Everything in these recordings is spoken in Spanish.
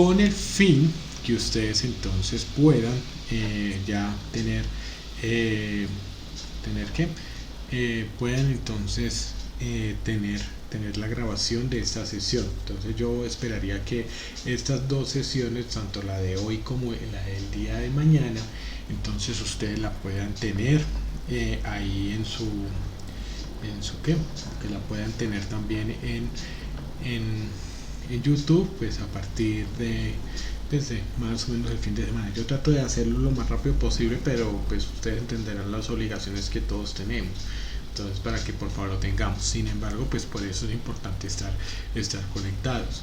con el fin que ustedes entonces puedan ya tener que puedan entonces tener la grabación de esta sesión. Entonces yo esperaría que estas dos sesiones, tanto la de hoy como la del día de mañana, entonces ustedes la puedan tener ahí en su que la puedan tener también en YouTube, pues a partir de desde más o menos el fin de semana. Yo trato de hacerlo lo más rápido posible, pero pues ustedes entenderán las obligaciones que todos tenemos. Entonces, para que por favor lo tengamos. Sin embargo, pues por eso es importante estar conectados.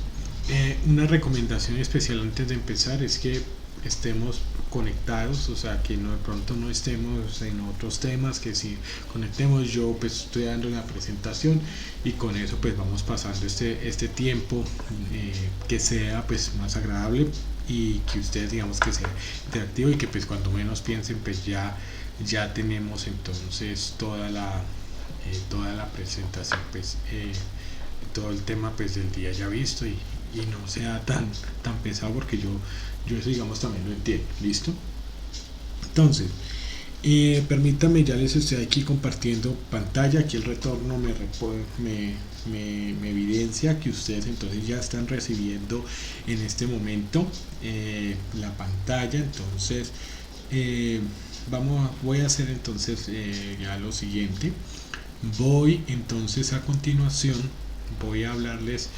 Una recomendación especial antes de empezar es que estemos conectados, o sea, que no, de pronto no estemos en otros temas, que si conectemos. Yo pues estoy dando la presentación y con eso pues vamos pasando este tiempo que sea pues más agradable y que ustedes digamos que sea interactivo y que pues cuando menos piensen pues ya tenemos entonces toda la presentación pues todo el tema pues del día ya visto y no sea tan pesado, porque yo eso digamos también lo entiendo. ¿Listo? Entonces permítame, ya les estoy aquí compartiendo pantalla. Aquí el retorno me evidencia que ustedes entonces ya están recibiendo en este momento la pantalla. Entonces voy a hacer entonces ya lo siguiente. Voy entonces a continuación voy a hablarles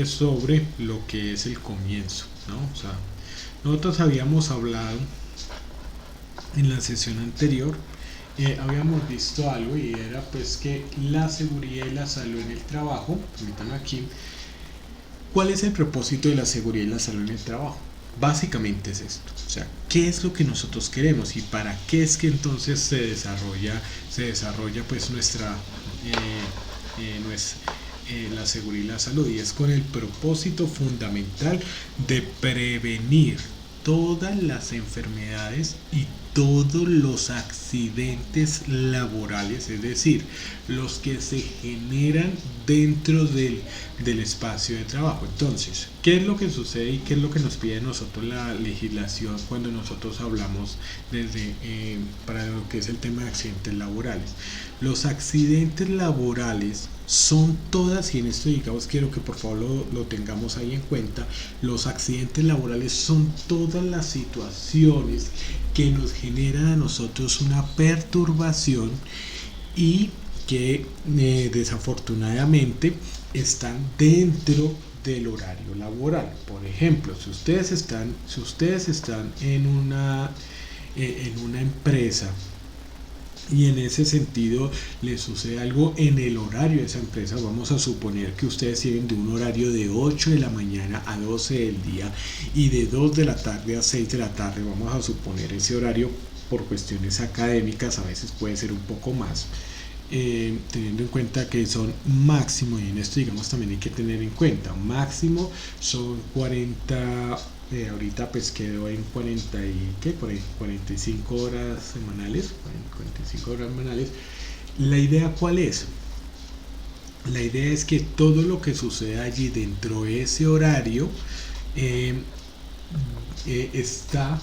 sobre lo que es el comienzo, ¿no? O sea, nosotros habíamos hablado en la sesión anterior, habíamos visto algo, y era pues que la seguridad y la salud en el trabajo. Permítanme aquí. ¿Cuál es el propósito de la seguridad y la salud en el trabajo? Básicamente es esto, o sea, ¿qué es lo que nosotros queremos y para qué es que entonces se desarrolla pues la seguridad y la salud? Y es con el propósito fundamental de prevenir todas las enfermedades y todos los accidentes laborales, es decir, los que se generan dentro del espacio de trabajo. Entonces, ¿qué es lo que sucede y qué es lo que nos pide a nosotros la legislación cuando nosotros hablamos para lo que es el tema de accidentes laborales? Los accidentes laborales son todas, y en esto digamos quiero que por favor lo tengamos ahí en cuenta, los accidentes laborales son todas las situaciones que nos generan a nosotros una perturbación y que desafortunadamente están dentro del horario laboral. Por ejemplo, si ustedes están en una empresa y en ese sentido les sucede algo en el horario de esa empresa, vamos a suponer que ustedes tienen de un horario de 8 de la mañana a 12 del día y de 2 de la tarde a 6 de la tarde, vamos a suponer ese horario por cuestiones académicas, a veces puede ser un poco más, teniendo en cuenta que son máximo, y en esto digamos también hay que tener en cuenta, máximo son 40, ahorita pues quedó en 40 y ¿qué? Por ahí 45 horas semanales, 45 horas semanales. ¿La idea cuál es? La idea es que todo lo que sucede allí dentro de ese horario está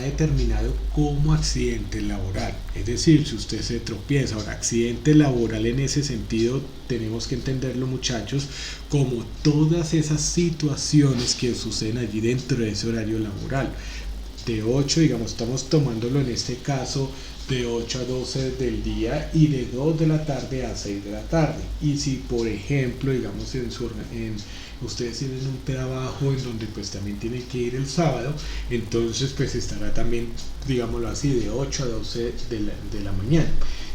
determinado como accidente laboral. Es decir, si usted se tropieza. Ahora, accidente laboral en ese sentido tenemos que entenderlo, muchachos, como todas esas situaciones que suceden allí dentro de ese horario laboral. De 8, digamos, estamos tomándolo en este caso de 8 a 12 del día y de 2 de la tarde a 6 de la tarde. Y si por ejemplo, digamos, ustedes tienen un trabajo en donde pues también tienen que ir el sábado, entonces pues estará también, digámoslo así, de 8 a 12 de la mañana.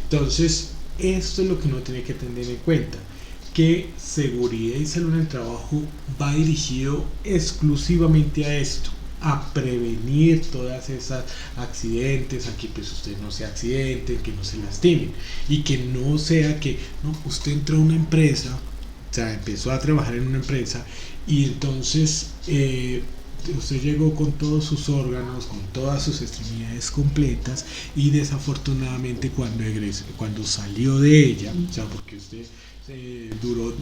Entonces, esto es lo que uno tiene que tener en cuenta, que seguridad y salud en el trabajo va dirigido exclusivamente a esto, a prevenir todas esas accidentes, a que pues usted no se accidente, que no se lastimen, y que no sea que usted entró a una empresa, o sea, empezó a trabajar en una empresa y entonces usted llegó con todos sus órganos, con todas sus extremidades completas, y desafortunadamente cuando salió de ella, o sea, porque usted duró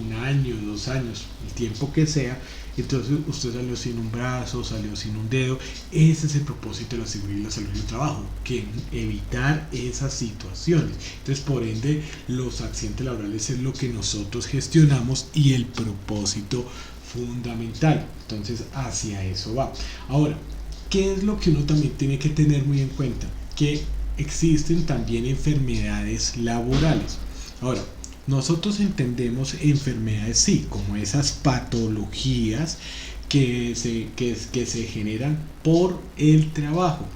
un año, 2 años, el tiempo que sea, entonces usted salió sin un brazo, salió sin un dedo. Ese es el propósito de la seguridad y la salud en el trabajo, que evitar esas situaciones. Entonces, por ende, los accidentes laborales es lo que nosotros gestionamos y el propósito fundamental. Entonces, hacia eso va. Ahora, ¿qué es lo que uno también tiene que tener muy en cuenta? Que existen también enfermedades laborales. Ahora, nosotros entendemos enfermedades, sí, como esas patologías que se generan por el trabajo.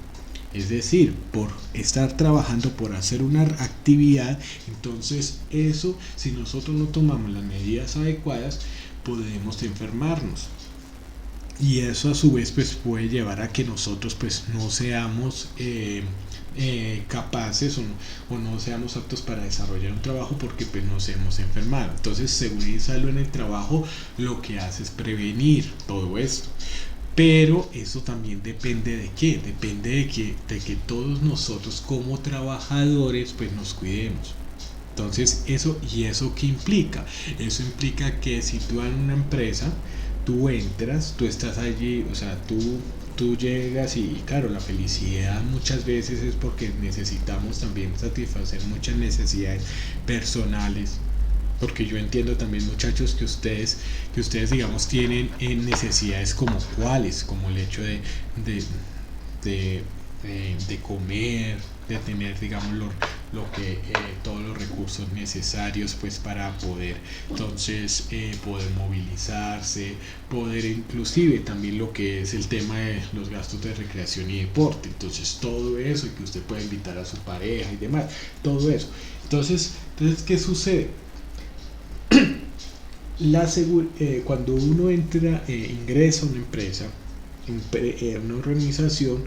Es decir, por estar trabajando, por hacer una actividad. Entonces eso, si nosotros no tomamos las medidas adecuadas, podemos enfermarnos. Y eso a su vez pues puede llevar a que nosotros pues no seamos capaces o no seamos aptos para desarrollar un trabajo porque pues nos hemos enfermado. Entonces seguridad y salud en el trabajo lo que hace es prevenir todo esto. Pero eso también depende de qué, depende de que todos nosotros como trabajadores pues nos cuidemos. Entonces, ¿eso qué implica? Eso implica que si tú en una empresa, tú entras, tú estás allí, o sea, tú llegas y claro, la felicidad muchas veces es porque necesitamos también satisfacer muchas necesidades personales. Porque yo entiendo también, muchachos, que ustedes digamos tienen necesidades como cuáles, como el hecho de, de comer, de tener, digamos, todos los recursos necesarios pues para poder entonces poder movilizarse, poder inclusive también lo que es el tema de los gastos de recreación y deporte. Entonces todo eso, y que usted pueda invitar a su pareja y demás, todo eso. Entonces ¿qué sucede? Cuando uno ingresa a una empresa, una organización,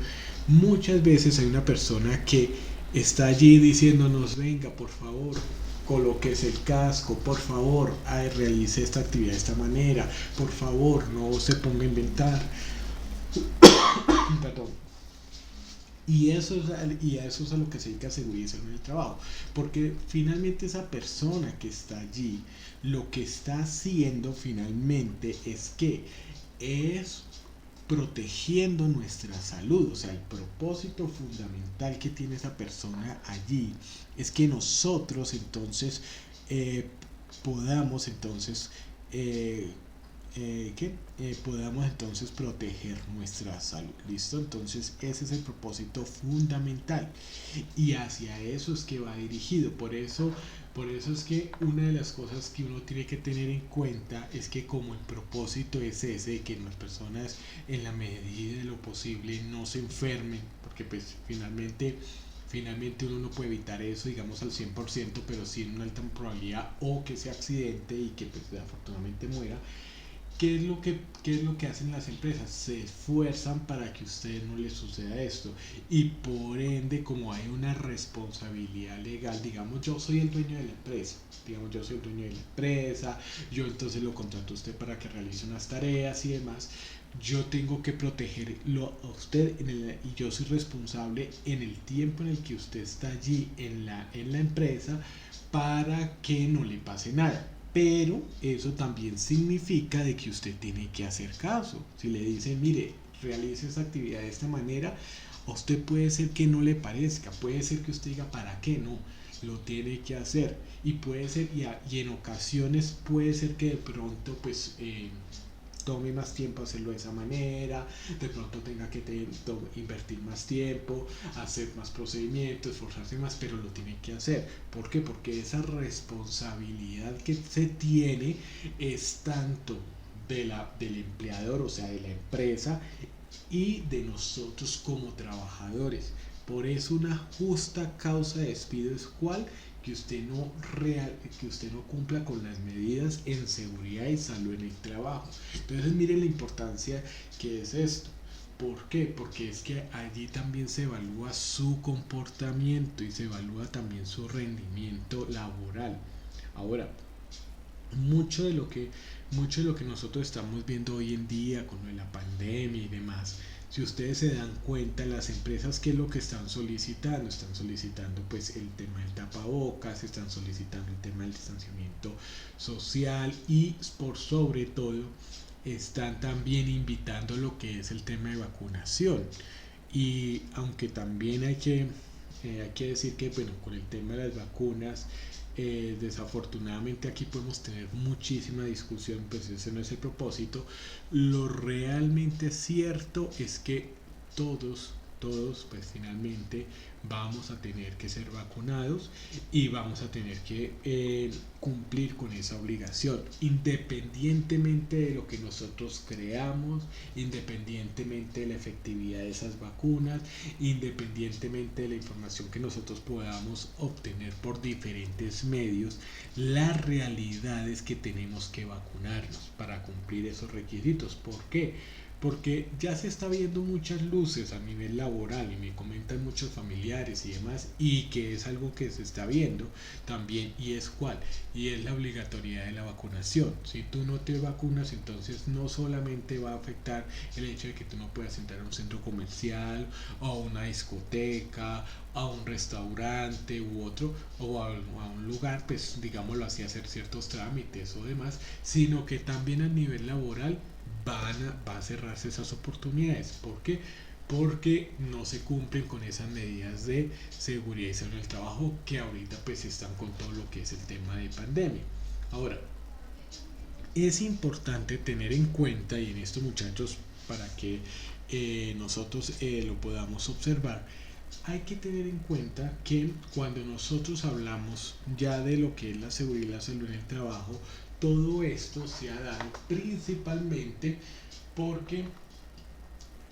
muchas veces hay una persona que está allí diciéndonos: venga, por favor, colóquese el casco, por favor, realice esta actividad de esta manera, por favor, no se ponga a inventar. Perdón. Y a eso es a lo que se dedica seguridad y salud en el trabajo. Porque finalmente esa persona que está allí, lo que está haciendo finalmente es protegiendo nuestra salud. O sea, el propósito fundamental que tiene esa persona allí es que nosotros entonces podamos entonces podamos entonces proteger nuestra salud. ¿Listo? Entonces ese es el propósito fundamental y hacia eso es que va dirigido. Por eso es que una de las cosas que uno tiene que tener en cuenta es que como el propósito es ese, de que las personas en la medida de lo posible no se enfermen, porque pues finalmente uno no puede evitar eso, digamos, al 100%, pero sí en una alta probabilidad o que se accidente y que pues afortunadamente muera. ¿Qué es lo que hacen las empresas? Se esfuerzan para que a usted no le suceda esto. Y por ende, como hay una responsabilidad legal, digamos, yo soy el dueño de la empresa. Digamos, yo soy el dueño de la empresa, yo entonces lo contrato a usted para que realice unas tareas y demás. Yo tengo que protegerlo a usted y yo soy responsable en el tiempo en el que usted está allí en la empresa para que no le pase nada. Pero eso también significa de que usted tiene que hacer caso. Si le dicen: mire, realice esa actividad de esta manera, a usted puede ser que no le parezca, puede ser que usted diga: ¿para qué no? Lo tiene que hacer. Y puede ser, y en ocasiones puede ser que de pronto pues tome más tiempo hacerlo de esa manera, de pronto tenga que invertir más tiempo, hacer más procedimientos, esforzarse más, pero lo tiene que hacer. ¿Por qué? Porque esa responsabilidad que se tiene es tanto del empleador, o sea, de la empresa, y de nosotros como trabajadores. Por eso una justa causa de despido es cuál: que usted no cumpla con las medidas en seguridad y salud en el trabajo. Entonces miren la importancia que es esto. ¿Por qué? Porque es que allí también se evalúa su comportamiento y se evalúa también su rendimiento laboral. Ahora, mucho de lo que nosotros estamos viendo hoy en día con la pandemia y demás, si ustedes se dan cuenta, las empresas, ¿qué es lo que están solicitando? Están solicitando pues el tema del tapabocas, están solicitando el tema del distanciamiento social y por sobre todo están también invitando lo que es el tema de vacunación. Y aunque también hay que decir que bueno, con el tema de las vacunas, desafortunadamente aquí podemos tener muchísima discusión, pues ese no es el propósito. Lo realmente cierto es que todos pues finalmente vamos a tener que ser vacunados y vamos a tener que cumplir con esa obligación, independientemente de lo que nosotros creamos, independientemente de la efectividad de esas vacunas, independientemente de la información que nosotros podamos obtener por diferentes medios. La realidad es que tenemos que vacunarnos para cumplir esos requisitos. ¿Por qué? Porque ya se está viendo muchas luces a nivel laboral y me comentan muchos familiares y demás, y que es algo que se está viendo también, y es cuál, y es la obligatoriedad de la vacunación. Si tú no te vacunas, entonces no solamente va a afectar el hecho de que tú no puedas entrar a un centro comercial o a una discoteca, a un restaurante u otro, o a un lugar, pues digámoslo así, hacer ciertos trámites o demás, sino que también a nivel laboral va a cerrarse esas oportunidades. ¿Por qué? Porque no se cumplen con esas medidas de seguridad y salud en el trabajo que ahorita pues están con todo lo que es el tema de pandemia. Ahora, es importante tener en cuenta, y en esto muchachos, para que nosotros lo podamos observar, hay que tener en cuenta que cuando nosotros hablamos ya de lo que es la seguridad y la salud en el trabajo, todo esto se ha dado principalmente porque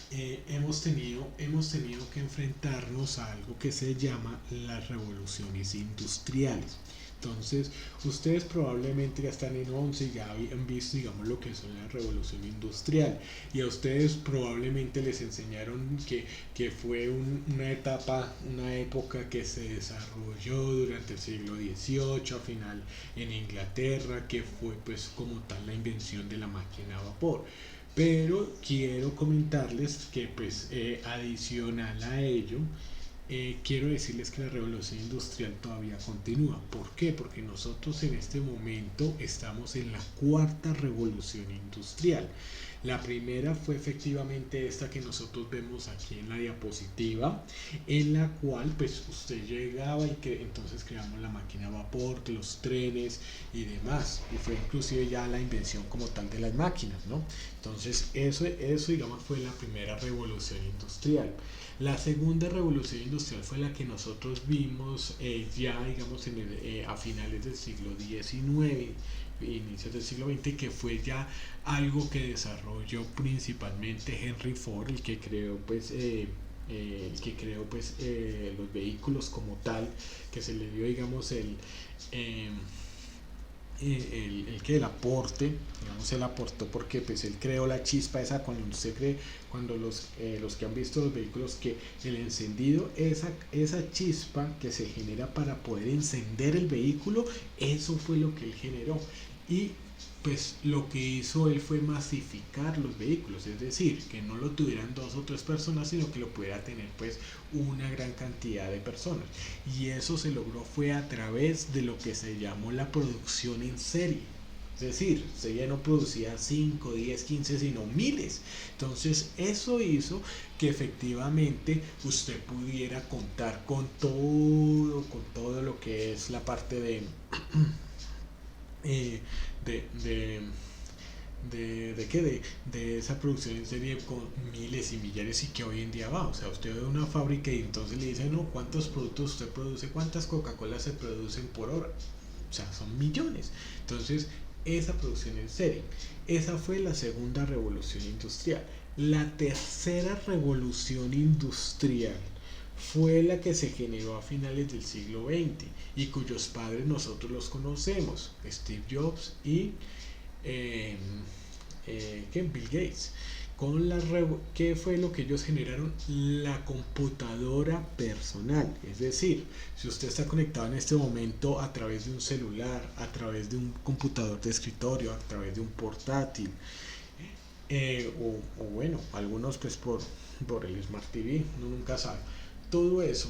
hemos tenido que enfrentarnos a algo que se llama las revoluciones industriales. Entonces, ustedes probablemente ya están en 11 y ya han visto, digamos, lo que son la revolución industrial. Y a ustedes probablemente les enseñaron que fue una etapa, una época que se desarrolló durante el siglo XVIII, a final en Inglaterra, que fue pues como tal la invención de la máquina a vapor. Pero quiero comentarles que pues adicional a ello, quiero decirles que la revolución industrial todavía continúa. ¿Por qué? Porque nosotros en este momento estamos en la cuarta revolución industrial. La primera fue efectivamente esta que nosotros vemos aquí en la diapositiva, en la cual pues usted llegaba y que entonces creamos la máquina a vapor, los trenes y demás, y fue inclusive ya la invención como tal de las máquinas, ¿no? Entonces eso digamos fue la primera revolución industrial. La segunda revolución industrial fue la que nosotros vimos ya digamos a finales del siglo XIX, inicios del siglo XX, que fue ya algo que desarrolló principalmente Henry Ford, el que creó los vehículos como tal, que se le dio digamos eh, el aporte, digamos, él aportó porque pues él creó la chispa esa cuando usted cree, cuando los que han visto los vehículos, que el encendido, esa chispa que se genera para poder encender el vehículo, eso fue lo que él generó. Y pues lo que hizo él fue masificar los vehículos, es decir, que no lo tuvieran 2 o 3 personas, sino que lo pudiera tener pues una gran cantidad de personas. Y eso se logró fue a través de lo que se llamó la producción en serie. Es decir, se ya no producía 5, 10, 15, sino miles. Entonces eso hizo que efectivamente usted pudiera contar con todo lo que es la parte de esa producción en serie con miles y millares, y que hoy en día va, o sea, usted ve una fábrica y entonces le dice, no, ¿cuántos productos usted produce? ¿Cuántas Coca-Cola se producen por hora? O sea, son millones. Entonces, esa producción en serie, esa fue la segunda revolución industrial. La tercera revolución industrial fue la que se generó a finales del siglo XX y cuyos padres nosotros los conocemos, Steve Jobs y Bill Gates. ¿Qué fue lo que ellos generaron? La computadora personal. Es decir, si usted está conectado en este momento a través de un celular, a través de un computador de escritorio, a través de un portátil, o bueno, algunos pues por el Smart TV, uno nunca sabe. Todo eso,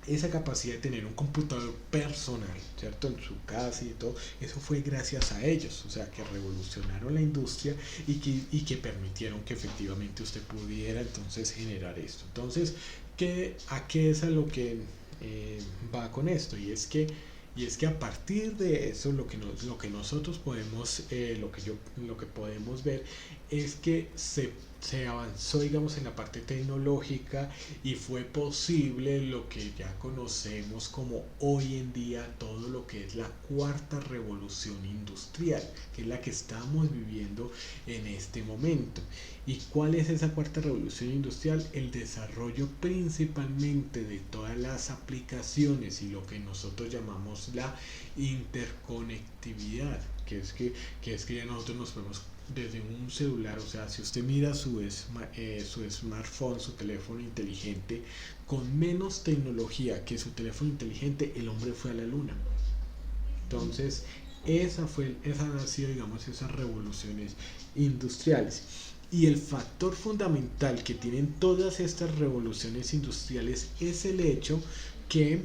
esa capacidad de tener un computador personal, ¿cierto? En su casa y todo, eso fue gracias a ellos, o sea, que revolucionaron la industria y que permitieron que efectivamente usted pudiera entonces generar esto. Entonces, ¿a qué es a lo que va con esto? Y es que a partir de eso lo que nosotros podemos, lo que podemos ver es que se avanzó, digamos, en la parte tecnológica y fue posible lo que ya conocemos como hoy en día todo lo que es la cuarta revolución industrial, que es la que estamos viviendo en este momento. ¿Y cuál es esa cuarta revolución industrial? El desarrollo principalmente de todas las aplicaciones y lo que nosotros llamamos la interconectividad, que es que ya nosotros nos podemos desde un celular, o sea, si usted mira su smartphone, su teléfono inteligente, con menos tecnología que su teléfono inteligente, el hombre fue a la luna. Entonces, esas han sido, digamos, esas revoluciones industriales. Y el factor fundamental que tienen todas estas revoluciones industriales es el hecho que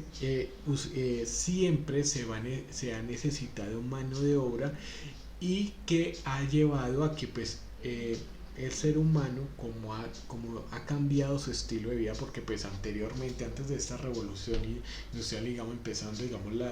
siempre se ha necesitado mano de obra y que ha llevado a que pues el ser humano como ha cambiado su estilo de vida, porque pues anteriormente, antes de esta revolución industrial, digamos, empezando, digamos, la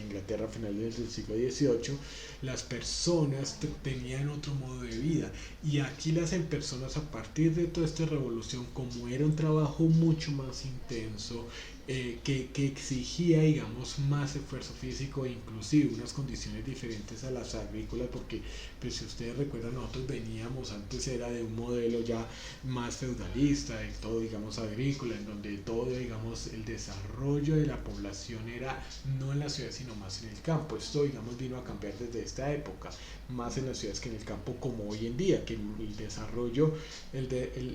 Inglaterra a finales del siglo XVIII, las personas tenían otro modo de vida, y aquí las personas, a partir de toda esta revolución, como era un trabajo mucho más intenso, que exigía, digamos, más esfuerzo físico e inclusive unas condiciones diferentes a las agrícolas, porque pues si ustedes recuerdan, nosotros veníamos, antes era de un modelo ya más feudalista, de todo, digamos, agrícola, en donde todo, digamos, el desarrollo de la población era no en la ciudad sino más en el campo. Esto, digamos, vino a cambiar desde esta época, más en las ciudades que en el campo, como hoy en día, que el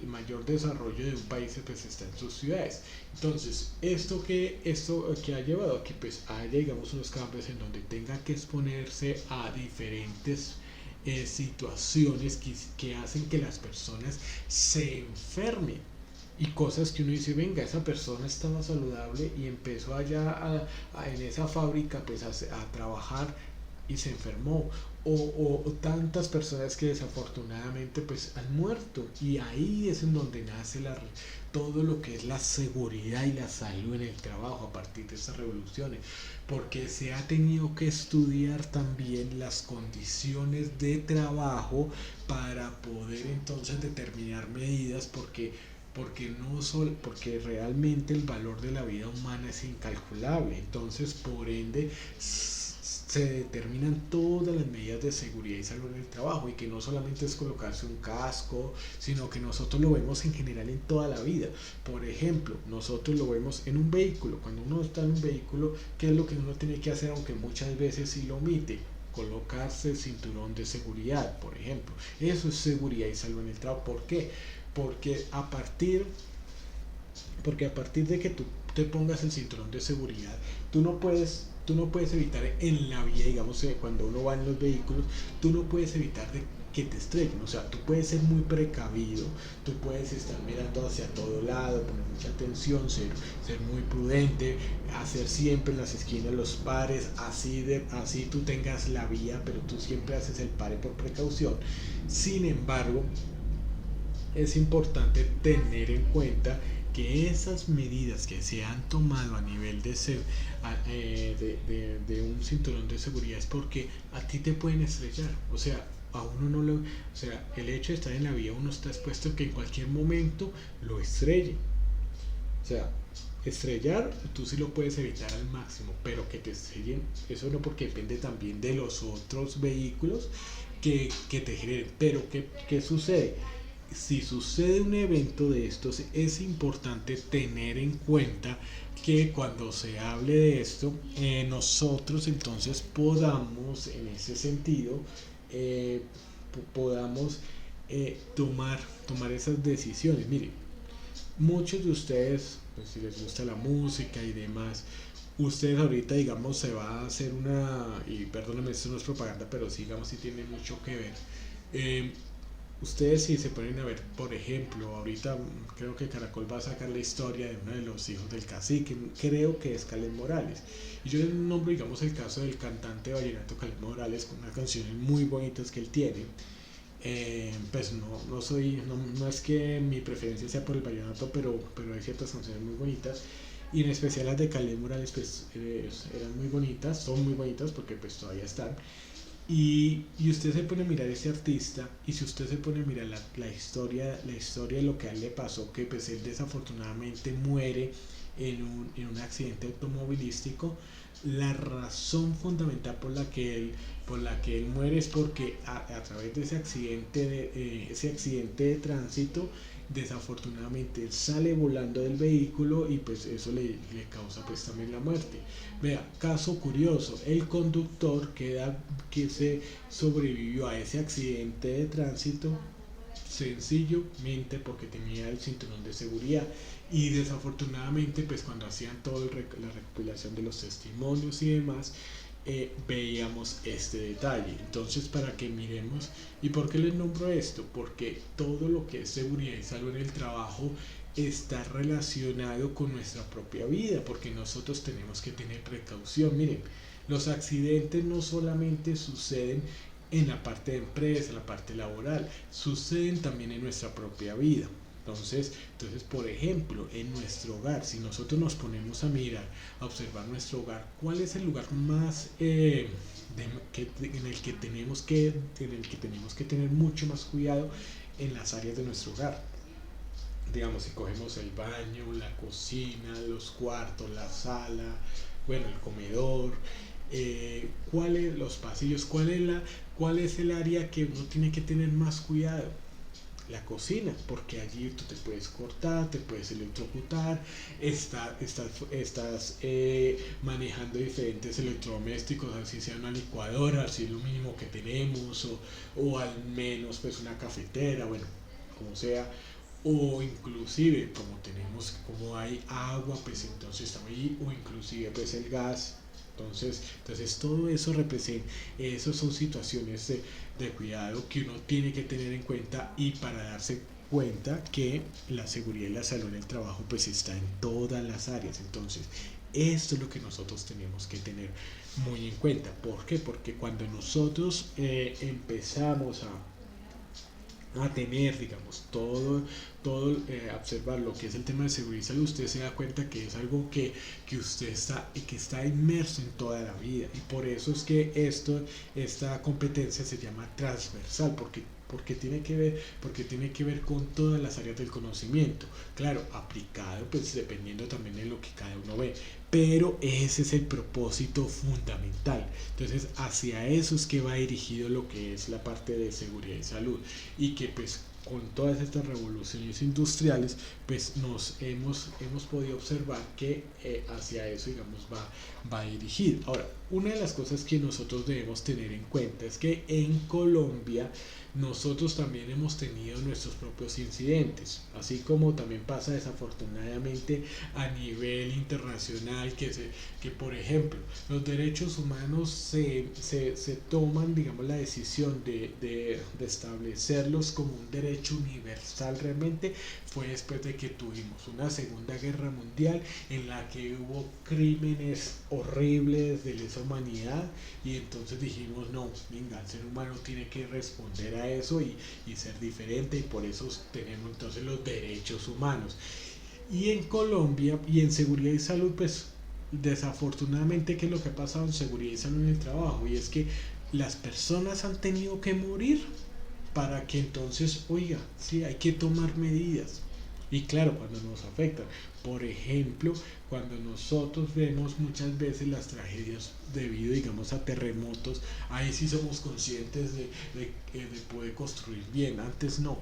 mayor desarrollo de un país pues está en sus ciudades. Entonces, esto que ha llevado a que pues haya, digamos, unos cambios en donde tenga que exponerse a diferentes situaciones que hacen que las personas se enfermen, y cosas que uno dice, venga, esa persona estaba saludable y empezó allá en esa fábrica pues a trabajar y se enfermó, o tantas personas que desafortunadamente pues han muerto, y ahí es en donde nace todo lo que es la seguridad y la salud en el trabajo a partir de estas revoluciones, porque se ha tenido que estudiar también las condiciones de trabajo para poder entonces determinar medidas, porque realmente el valor de la vida humana es incalculable. Entonces, por ende, se determinan todas las medidas de seguridad y salud en el trabajo, y que no solamente es colocarse un casco, sino que nosotros lo vemos en general en toda la vida. Por ejemplo, nosotros lo vemos en un vehículo. Cuando uno está en un vehículo, ¿qué es lo que uno tiene que hacer? Aunque muchas veces sí lo omite: colocarse el cinturón de seguridad, por ejemplo. Eso es seguridad y salud en el trabajo. ¿Por qué? Porque a partir porque a partir de que tú te pongas el cinturón de seguridad, tú no puedes evitar en la vía, digamos, cuando uno va en los vehículos, tú no puedes evitar de que te estrellen. O sea, tú puedes ser muy precavido, tú puedes estar mirando hacia todo lado, poner mucha atención, ser muy prudente, hacer siempre en las esquinas los pares, así tú tengas la vía, pero tú siempre haces el pare por precaución. Sin embargo, es importante tener en cuenta que esas medidas que se han tomado a nivel de un cinturón de seguridad es porque a ti te pueden estrellar. O sea, a uno no lo, o sea, el hecho de estar en la vía, uno está expuesto a que en cualquier momento lo estrelle. O sea, estrellar tú sí lo puedes evitar al máximo, pero que te estrellen, eso no, porque depende también de los otros vehículos que te generen. Pero ¿qué sucede? Si sucede un evento de estos, es importante tener en cuenta que cuando se hable de esto, nosotros entonces podamos, en ese sentido, podamos tomar esas decisiones. Miren, muchos de ustedes, pues si les gusta la música y demás, ustedes ahorita, digamos, se va a hacer y perdóname, esto no es propaganda, pero sí, digamos, sí tiene mucho que ver. ustedes si se ponen a ver, por ejemplo, ahorita creo que Caracol va a sacar la historia de uno de los hijos del cacique, creo que es Caled Morales. Y yo les nombro, digamos, el caso del cantante vallenato Caled Morales, con unas canciones muy bonitas que él tiene. Pues no es que mi preferencia sea por el vallenato, pero hay ciertas canciones muy bonitas. Y en especial las de Caled Morales, pues eran muy bonitas, son muy bonitas porque pues todavía están. Y usted se pone a mirar a ese artista, y si usted se pone a mirar la historia de lo que a él le pasó, que pues él desafortunadamente muere en un accidente automovilístico. La razón fundamental por la que él muere es porque a través de ese accidente de tránsito, desafortunadamente él sale volando del vehículo y pues eso le causa pues también la muerte. Vea, caso curioso, el conductor que se sobrevivió a ese accidente de tránsito sencillamente porque tenía el cinturón de seguridad. Y desafortunadamente pues cuando hacían toda la recopilación de los testimonios y demás, veíamos este detalle. Entonces, para que miremos, ¿y por qué les nombro esto? Porque todo lo que es seguridad y salud en el trabajo está relacionado con nuestra propia vida, porque nosotros tenemos que tener precaución. Miren, los accidentes no solamente suceden en la parte de empresa, en la parte laboral, suceden también en nuestra propia vida. Entonces, por ejemplo, en nuestro hogar, si nosotros nos ponemos a mirar, a observar nuestro hogar, ¿cuál es el lugar más en el que tenemos que tener mucho más cuidado en las áreas de nuestro hogar? Digamos, si cogemos el baño, la cocina, los cuartos, la sala, bueno, el comedor, ¿cuáles los pasillos? ¿Cuál es el área que uno tiene que tener más cuidado? La cocina, porque allí tú te puedes cortar, te puedes electrocutar, estás manejando diferentes electrodomésticos, así sea una licuadora, así es lo mínimo que tenemos, o al menos pues una cafetera, bueno, como sea, o inclusive como hay agua, pues entonces está ahí, o inclusive pues el gas. Entonces todo eso representa, esas son situaciones de cuidado que uno tiene que tener en cuenta, y para darse cuenta que la seguridad y la salud en el trabajo pues está en todas las áreas. Entonces esto es lo que nosotros tenemos que tener muy en cuenta. ¿Por qué? Porque cuando nosotros empezamos a tener, digamos, observar lo que es el tema de seguridad y salud, usted se da cuenta que es algo que usted que está inmerso en toda la vida, y por eso es que esta competencia se llama transversal, porque tiene que ver con todas las áreas del conocimiento, claro, aplicado pues dependiendo también de lo que cada uno ve, pero ese es el propósito fundamental. Entonces hacia eso es que va dirigido lo que es la parte de seguridad y salud, y que pues con todas estas revoluciones industriales pues hemos podido observar que hacia eso, digamos, va a dirigir. Ahora, una de las cosas que nosotros debemos tener en cuenta es que en Colombia nosotros también hemos tenido nuestros propios incidentes, así como también pasa desafortunadamente a nivel internacional, que por ejemplo los derechos humanos se toman, digamos, la decisión de establecerlos como un derecho universal. Realmente fue después de que tuvimos una segunda guerra mundial en la que hubo crímenes horribles de lesa humanidad, y entonces dijimos, no, venga, el ser humano tiene que responder a eso y ser diferente, y por eso tenemos entonces los derechos humanos. Y en Colombia y en seguridad y salud, pues desafortunadamente, ¿qué es lo que ha pasado en seguridad y salud en el trabajo? Y es que las personas han tenido que morir para que entonces, oiga, sí, hay que tomar medidas. Y claro, cuando nos afectan, por ejemplo, cuando nosotros vemos muchas veces las tragedias debido, digamos, a terremotos, ahí sí somos conscientes de poder construir bien, antes no.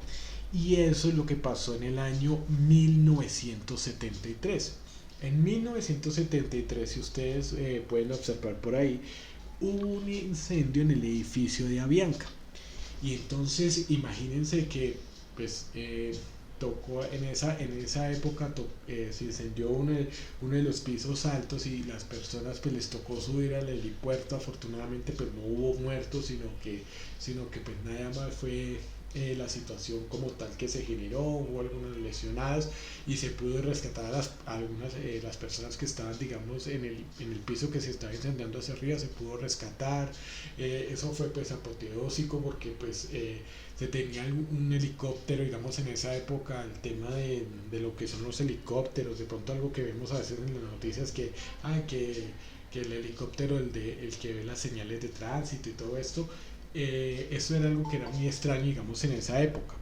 Y eso es lo que pasó en el año 1973. En 1973, si ustedes pueden observar por ahí, hubo un incendio en el edificio de Avianca. Y entonces imagínense que pues tocó en esa época se incendió uno de los pisos altos, y las personas pues les tocó subir al helipuerto, afortunadamente pues no hubo muertos, sino que pues nada más fue la situación como tal que se generó, hubo algunos lesionados y se pudo rescatar a algunas las personas que estaban, digamos, en el piso que se estaba incendiando hacia arriba, se pudo rescatar. Eso fue pues apoteósico porque pues se tenía un helicóptero, digamos, en esa época, el tema de lo que son los helicópteros, de pronto algo que vemos a veces en las noticias que el helicóptero, el que ve las señales de tránsito y todo esto, eso era algo que era muy extraño, digamos, en esa época.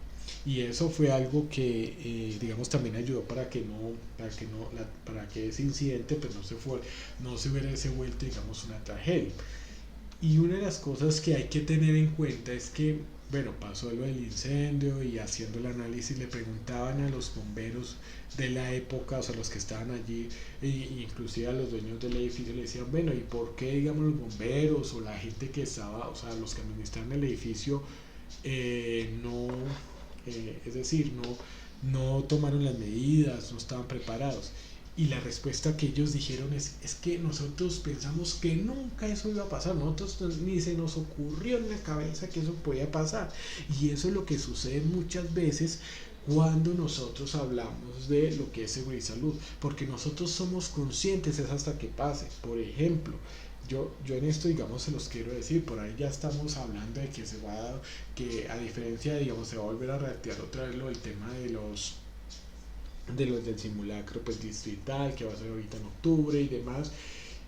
Y eso fue algo que, digamos, también ayudó para que ese incidente pues no se hubiera vuelto, digamos, una tragedia. Y una de las cosas que hay que tener en cuenta es que, bueno, pasó lo del incendio y haciendo el análisis le preguntaban a los bomberos de la época, o sea, los que estaban allí, inclusive a los dueños del edificio, le decían, bueno, ¿y por qué, digamos, los bomberos o la gente que estaba, o sea, los que administraban el edificio, no, es decir, no tomaron las medidas, no estaban preparados? Y la respuesta que ellos dijeron es que nosotros pensamos que nunca eso iba a pasar, nosotros ni se nos ocurrió en la cabeza que eso podía pasar. Y eso es lo que sucede muchas veces cuando nosotros hablamos de lo que es seguridad y salud, porque nosotros somos conscientes es hasta que pase. Por ejemplo, yo en esto, digamos, se los quiero decir, por ahí ya estamos hablando de que que a diferencia, digamos, se va a volver a reactivar otra vez lo del tema de los del simulacro pues distrital que va a ser ahorita en octubre y demás,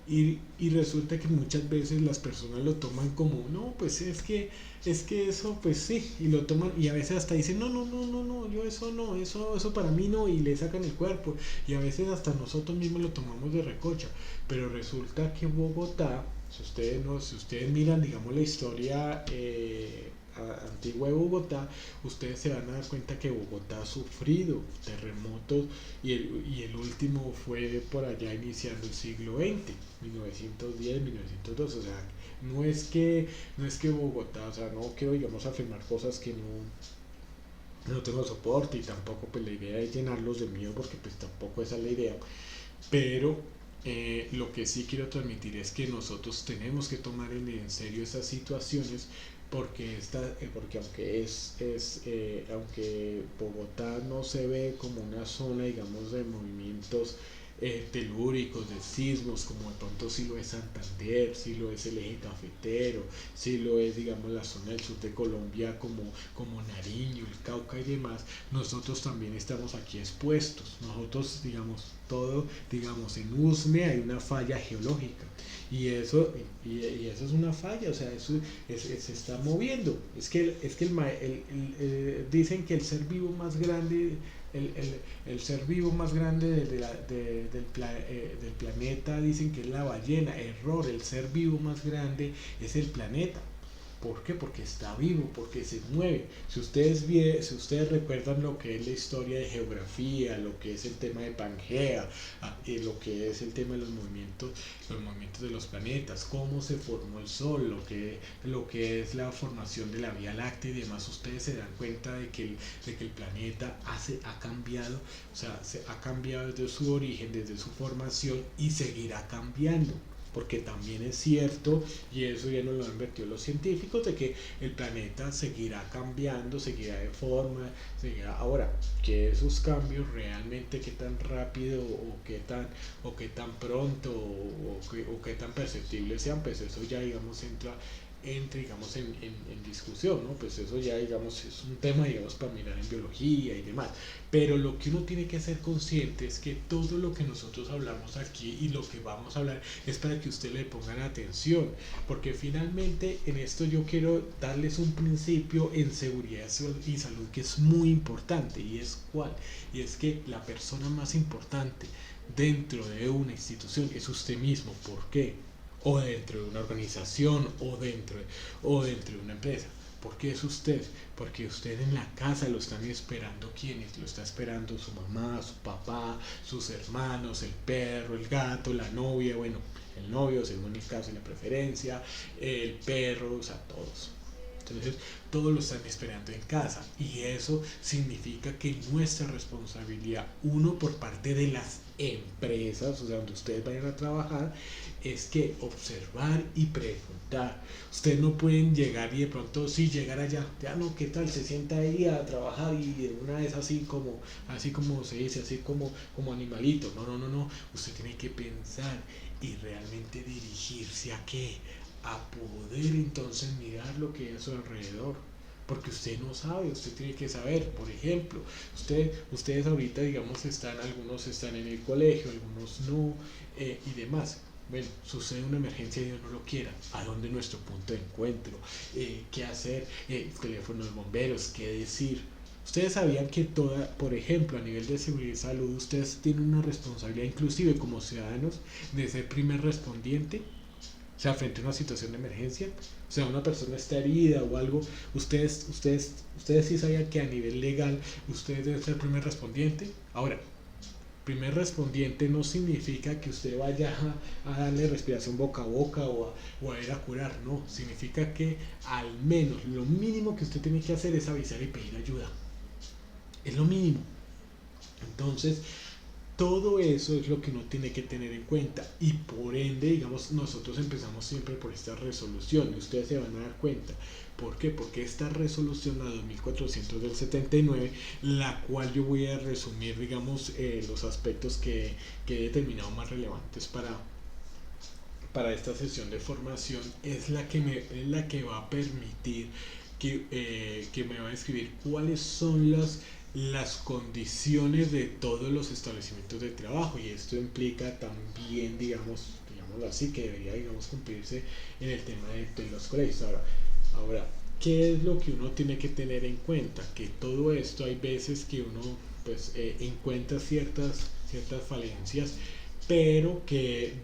y resulta que muchas veces las personas lo toman como no, pues es que eso pues sí, y lo toman y a veces hasta dicen no, yo eso no, eso para mí no, y le sacan el cuerpo, y a veces hasta nosotros mismos lo tomamos de recocha. Pero resulta que Bogotá, si ustedes miran, digamos, la historia antigua de Bogotá, ustedes se van a dar cuenta que Bogotá ha sufrido terremotos, y el último fue por allá iniciando el siglo XX, 1910, 1912. O sea, no es que Bogotá, o sea, no quiero, digamos, afirmar cosas que no tengo soporte, y tampoco pues la idea es llenarlos de miedo, porque pues tampoco esa es la idea. Pero lo que sí quiero transmitir es que nosotros tenemos que tomar en serio esas situaciones, porque aunque Bogotá no se ve como una zona, digamos, de movimientos telúricos, de sismos, como de pronto sí lo es Santander, sí lo es el eje cafetero, sí lo es, digamos, la zona del sur de Colombia, como Nariño, el Cauca y demás. Nosotros también estamos aquí expuestos. Nosotros, digamos, digamos, en Usme hay una falla geológica, y eso es una falla, o sea, eso se está moviendo. Dicen que el ser vivo más grande, el ser vivo más grande del planeta, dicen que es la ballena. Error, el ser vivo más grande es el planeta. ¿Por qué? Porque está vivo, porque se mueve. Si ustedes recuerdan lo que es la historia de geografía, lo que es el tema de Pangea, lo que es el tema de los movimientos de los planetas, cómo se formó el Sol, lo que es la formación de la Vía Láctea y demás, ustedes se dan cuenta de que el planeta ha cambiado, o sea, ha cambiado desde su origen, desde su formación, y seguirá cambiando. Porque también es cierto, y eso ya nos lo han advertido los científicos, de que el planeta seguirá cambiando, seguirá de forma, seguirá. Ahora, que esos cambios realmente qué tan rápido, o qué tan pronto, o qué tan perceptibles sean, pues eso ya, digamos, entra, digamos, en discusión, ¿no? Pues eso ya, digamos, es un tema, digamos, para mirar en biología y demás. Pero lo que uno tiene que ser consciente es que todo lo que nosotros hablamos aquí y lo que vamos a hablar es para que ustedes le pongan atención, porque finalmente en esto yo quiero darles un principio en seguridad y salud que es muy importante. ¿Y es cuál? Y es que la persona más importante dentro de una institución es usted mismo. ¿Por qué? O dentro de una organización, o dentro de una empresa. ¿Por qué es usted? Porque usted en la casa lo están esperando. ¿Quiénes? Lo está esperando su mamá, su papá, sus hermanos, el perro, el gato, la novia, bueno, el novio según el caso y la preferencia, el perro, o sea, todos. Entonces todos lo están esperando en casa y eso significa que nuestra responsabilidad, uno por parte de las empresas, o sea, donde ustedes vayan a trabajar, es que observar y preguntar. Ustedes no pueden llegar y de pronto sí llegar allá, ya no, ¿qué tal? Se sienta ahí a trabajar y de una vez así como se dice, así como animalito. No, no, no, no. Usted tiene que pensar y realmente dirigirse a qué, a poder entonces mirar lo que hay a su alrededor, porque usted no sabe, usted tiene que saber. Por ejemplo, ustedes ahorita, digamos, algunos están en el colegio, algunos no, y demás. Bueno, sucede una emergencia y Dios no lo quiera. ¿A dónde nuestro punto de encuentro? ¿Qué hacer? Teléfono de bomberos, ¿qué decir? Ustedes sabían que por ejemplo, a nivel de seguridad y salud, ustedes tienen una responsabilidad, inclusive como ciudadanos, de ser primer respondiente. O sea, frente a una situación de emergencia, o sea, una persona está herida o algo, ustedes sí sabían que a nivel legal ustedes deben ser primer respondiente. Ahora, primer respondiente no significa que usted vaya a darle respiración boca a boca o a ir a curar, no, significa que al menos lo mínimo que usted tiene que hacer es avisar y pedir ayuda. Es lo mínimo. Entonces, todo eso es lo que uno tiene que tener en cuenta y por ende, digamos, nosotros empezamos siempre por esta resolución y ustedes se van a dar cuenta. ¿Por qué? Porque esta resolución, la 2400 del 79, la cual yo voy a resumir, digamos, los aspectos que he determinado más relevantes para esta sesión de formación, es la que va a permitir que me va a describir cuáles son las condiciones de todos los establecimientos de trabajo, y esto implica también, digámoslo así, que debería, digamos, cumplirse en el tema de los colegios. Ahora, ¿qué es lo que uno tiene que tener en cuenta? Que todo esto hay veces que uno pues encuentra ciertas falencias, pero que,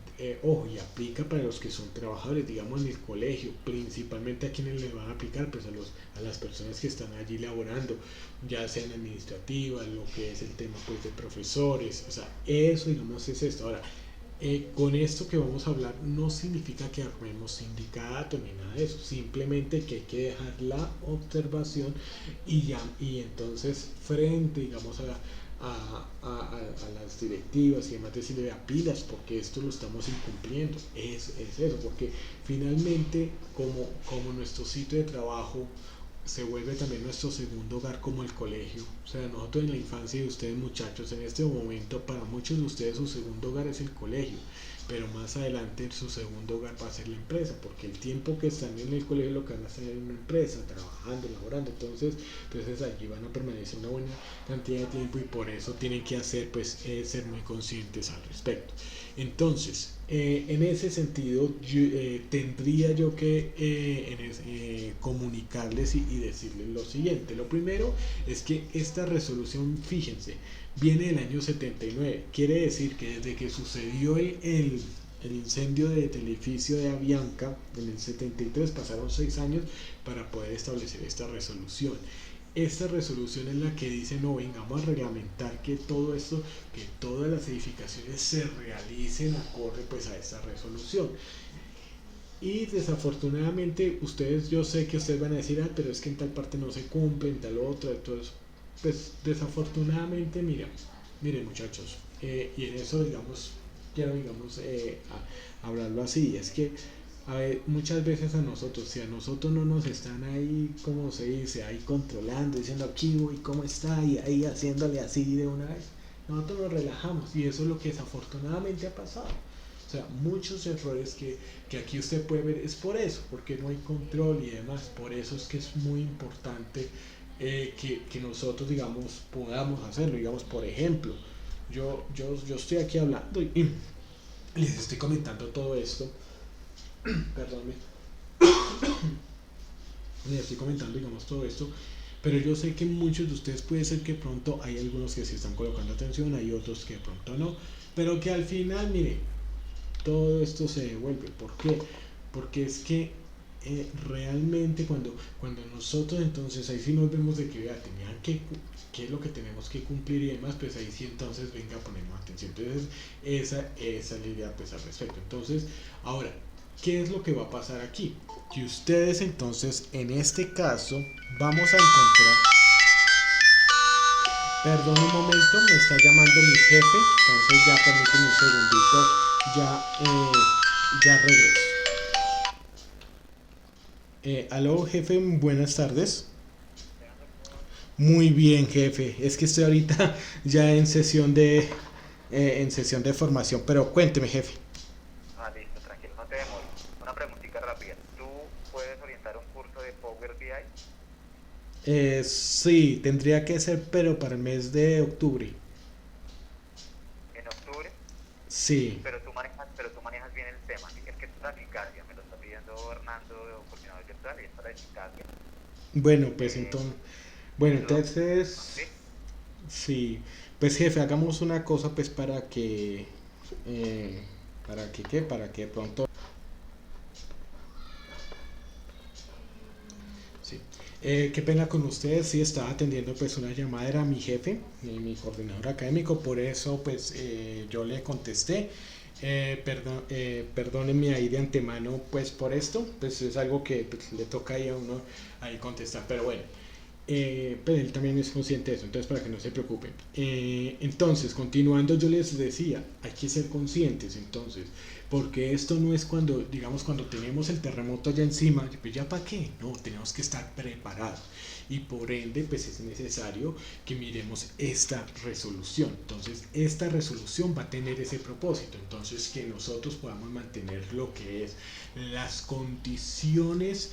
ojo, y aplica para los que son trabajadores, digamos, en el colegio, principalmente a quienes les van a aplicar, pues a las personas que están allí laborando, ya sean administrativas, lo que es el tema pues de profesores, o sea, eso, digamos, es esto. Ahora, con esto que vamos a hablar no significa que armemos sindicato ni nada de eso, simplemente que hay que dejar la observación y entonces frente, digamos, a las directivas y demás decirle a pilas porque esto lo estamos incumpliendo. Es eso, porque finalmente como nuestro sitio de trabajo se vuelve también nuestro segundo hogar, como el colegio. O sea, nosotros en la infancia de ustedes, muchachos, en este momento para muchos de ustedes su segundo hogar es el colegio, pero más adelante su segundo hogar va a ser la empresa, porque el tiempo que están en el colegio lo que van a estar en una empresa, trabajando, laborando. Entonces allí van a permanecer una buena cantidad de tiempo y por eso tienen que hacer, pues, ser muy conscientes al respecto. Entonces, en ese sentido, tendría yo que comunicarles y decirles lo siguiente. Lo primero es que esta resolución, fíjense, viene del año 79. Quiere decir que desde que sucedió el incendio del edificio de Avianca en el 73 pasaron 6 años para poder establecer esta resolución. Esta resolución es la que dice, no, venga, vamos a reglamentar que todo esto, que todas las edificaciones se realicen acorde pues a esta resolución. Y desafortunadamente yo sé que ustedes van a decir, pero es que en tal parte no se cumple, en tal otra, entonces, pues desafortunadamente, miren muchachos, y en eso, digamos, quiero, digamos, hablarlo así, es que a ver, muchas veces si a nosotros no nos están ahí, como se dice, ahí controlando, diciendo aquí voy, cómo está, y ahí haciéndole así de una vez, nosotros nos relajamos, y eso es lo que desafortunadamente ha pasado. O sea, muchos errores que aquí usted puede ver es por eso, porque no hay control y demás. Por eso es que es muy importante que nosotros, digamos, podamos hacerlo. Digamos, por ejemplo, yo estoy aquí hablando y les estoy comentando todo esto. Perdónme. Les estoy comentando, digamos, todo esto. Pero yo sé que muchos de ustedes puede ser que pronto hay algunos que se están colocando atención, hay otros que de pronto no. Pero que al final, mire, todo esto se devuelve. ¿Por qué? Porque es que realmente cuando nosotros entonces ahí sí nos vemos de que vea, tenían qué es lo que tenemos que cumplir y demás, pues ahí sí entonces venga a ponernos atención. Entonces esa es la idea pues al respecto. Entonces, ahora, ¿qué es lo que va a pasar aquí? Que ustedes entonces, en este caso, vamos a encontrar... Perdón un momento, me está llamando mi jefe, entonces ya permíteme un segundito, ya regreso. Aló jefe, buenas tardes. Muy bien jefe, es que estoy ahorita ya en sesión de formación, pero cuénteme jefe. Ah, listo, tranquilo, no te demores. Una preguntita rápida. ¿Tú puedes orientar un curso de Power BI Sí, tendría que ser, pero para el mes de octubre. en octubre? Sí, Pero tú manejas bien el tema. Es que es para eficacia, me lo está pidiendo Hernando, coordinador virtual, y es para eficacia. bueno, pues Eh, entonces, bueno, eso, entonces, ¿sí? sí, pues jefe, hagamos una cosa pues eh, ¿qué? Para que pronto, sí. Qué pena con ustedes, sí, estaba atendiendo pues una llamada, era mi jefe, mi coordinador académico, por eso pues yo le contesté. Perdónenme ahí de antemano pues por esto, pues es algo que pues, le toca ahí a uno ahí contestar, pero bueno. Pero él también es consciente de eso, entonces para que no se preocupen. Entonces, continuando, yo les decía, hay que ser conscientes, entonces, porque esto no es cuando, digamos, cuando tenemos el terremoto ya encima, pues ya para qué, no, tenemos que estar preparados y por ende, pues es necesario que miremos esta resolución. Entonces, esta resolución va a tener ese propósito, entonces que nosotros podamos mantener lo que es las condiciones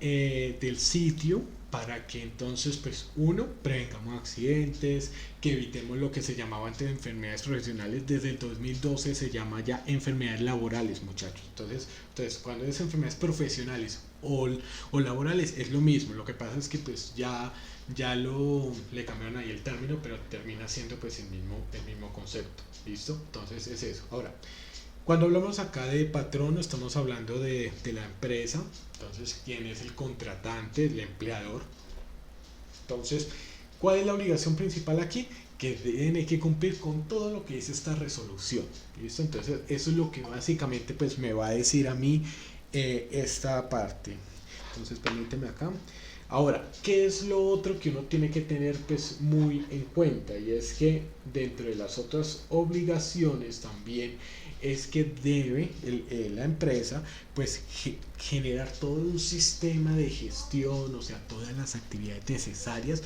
del sitio para que entonces pues uno prevengamos accidentes, que evitemos lo que se llamaba antes de enfermedades profesionales, desde el 2012 se llama ya enfermedades laborales muchachos, entonces cuando es enfermedades profesionales o laborales es lo mismo, lo que pasa es que pues ya le cambiaron ahí el término, pero termina siendo pues el mismo concepto, ¿listo? Entonces es eso. Ahora, cuando hablamos acá de patrón, estamos hablando de la empresa, entonces, ¿quién es el contratante, el empleador? Entonces, ¿cuál es la obligación principal aquí? Que tiene que cumplir con todo lo que dice esta resolución. ¿Listo? Entonces, eso es lo que básicamente pues, me va a decir a mí esta parte. Entonces, permíteme acá. Ahora, ¿qué es lo otro que uno tiene que tener pues muy en cuenta? Y es que dentro de las otras obligaciones también es que debe la empresa pues generar todo un sistema de gestión, o sea, todas las actividades necesarias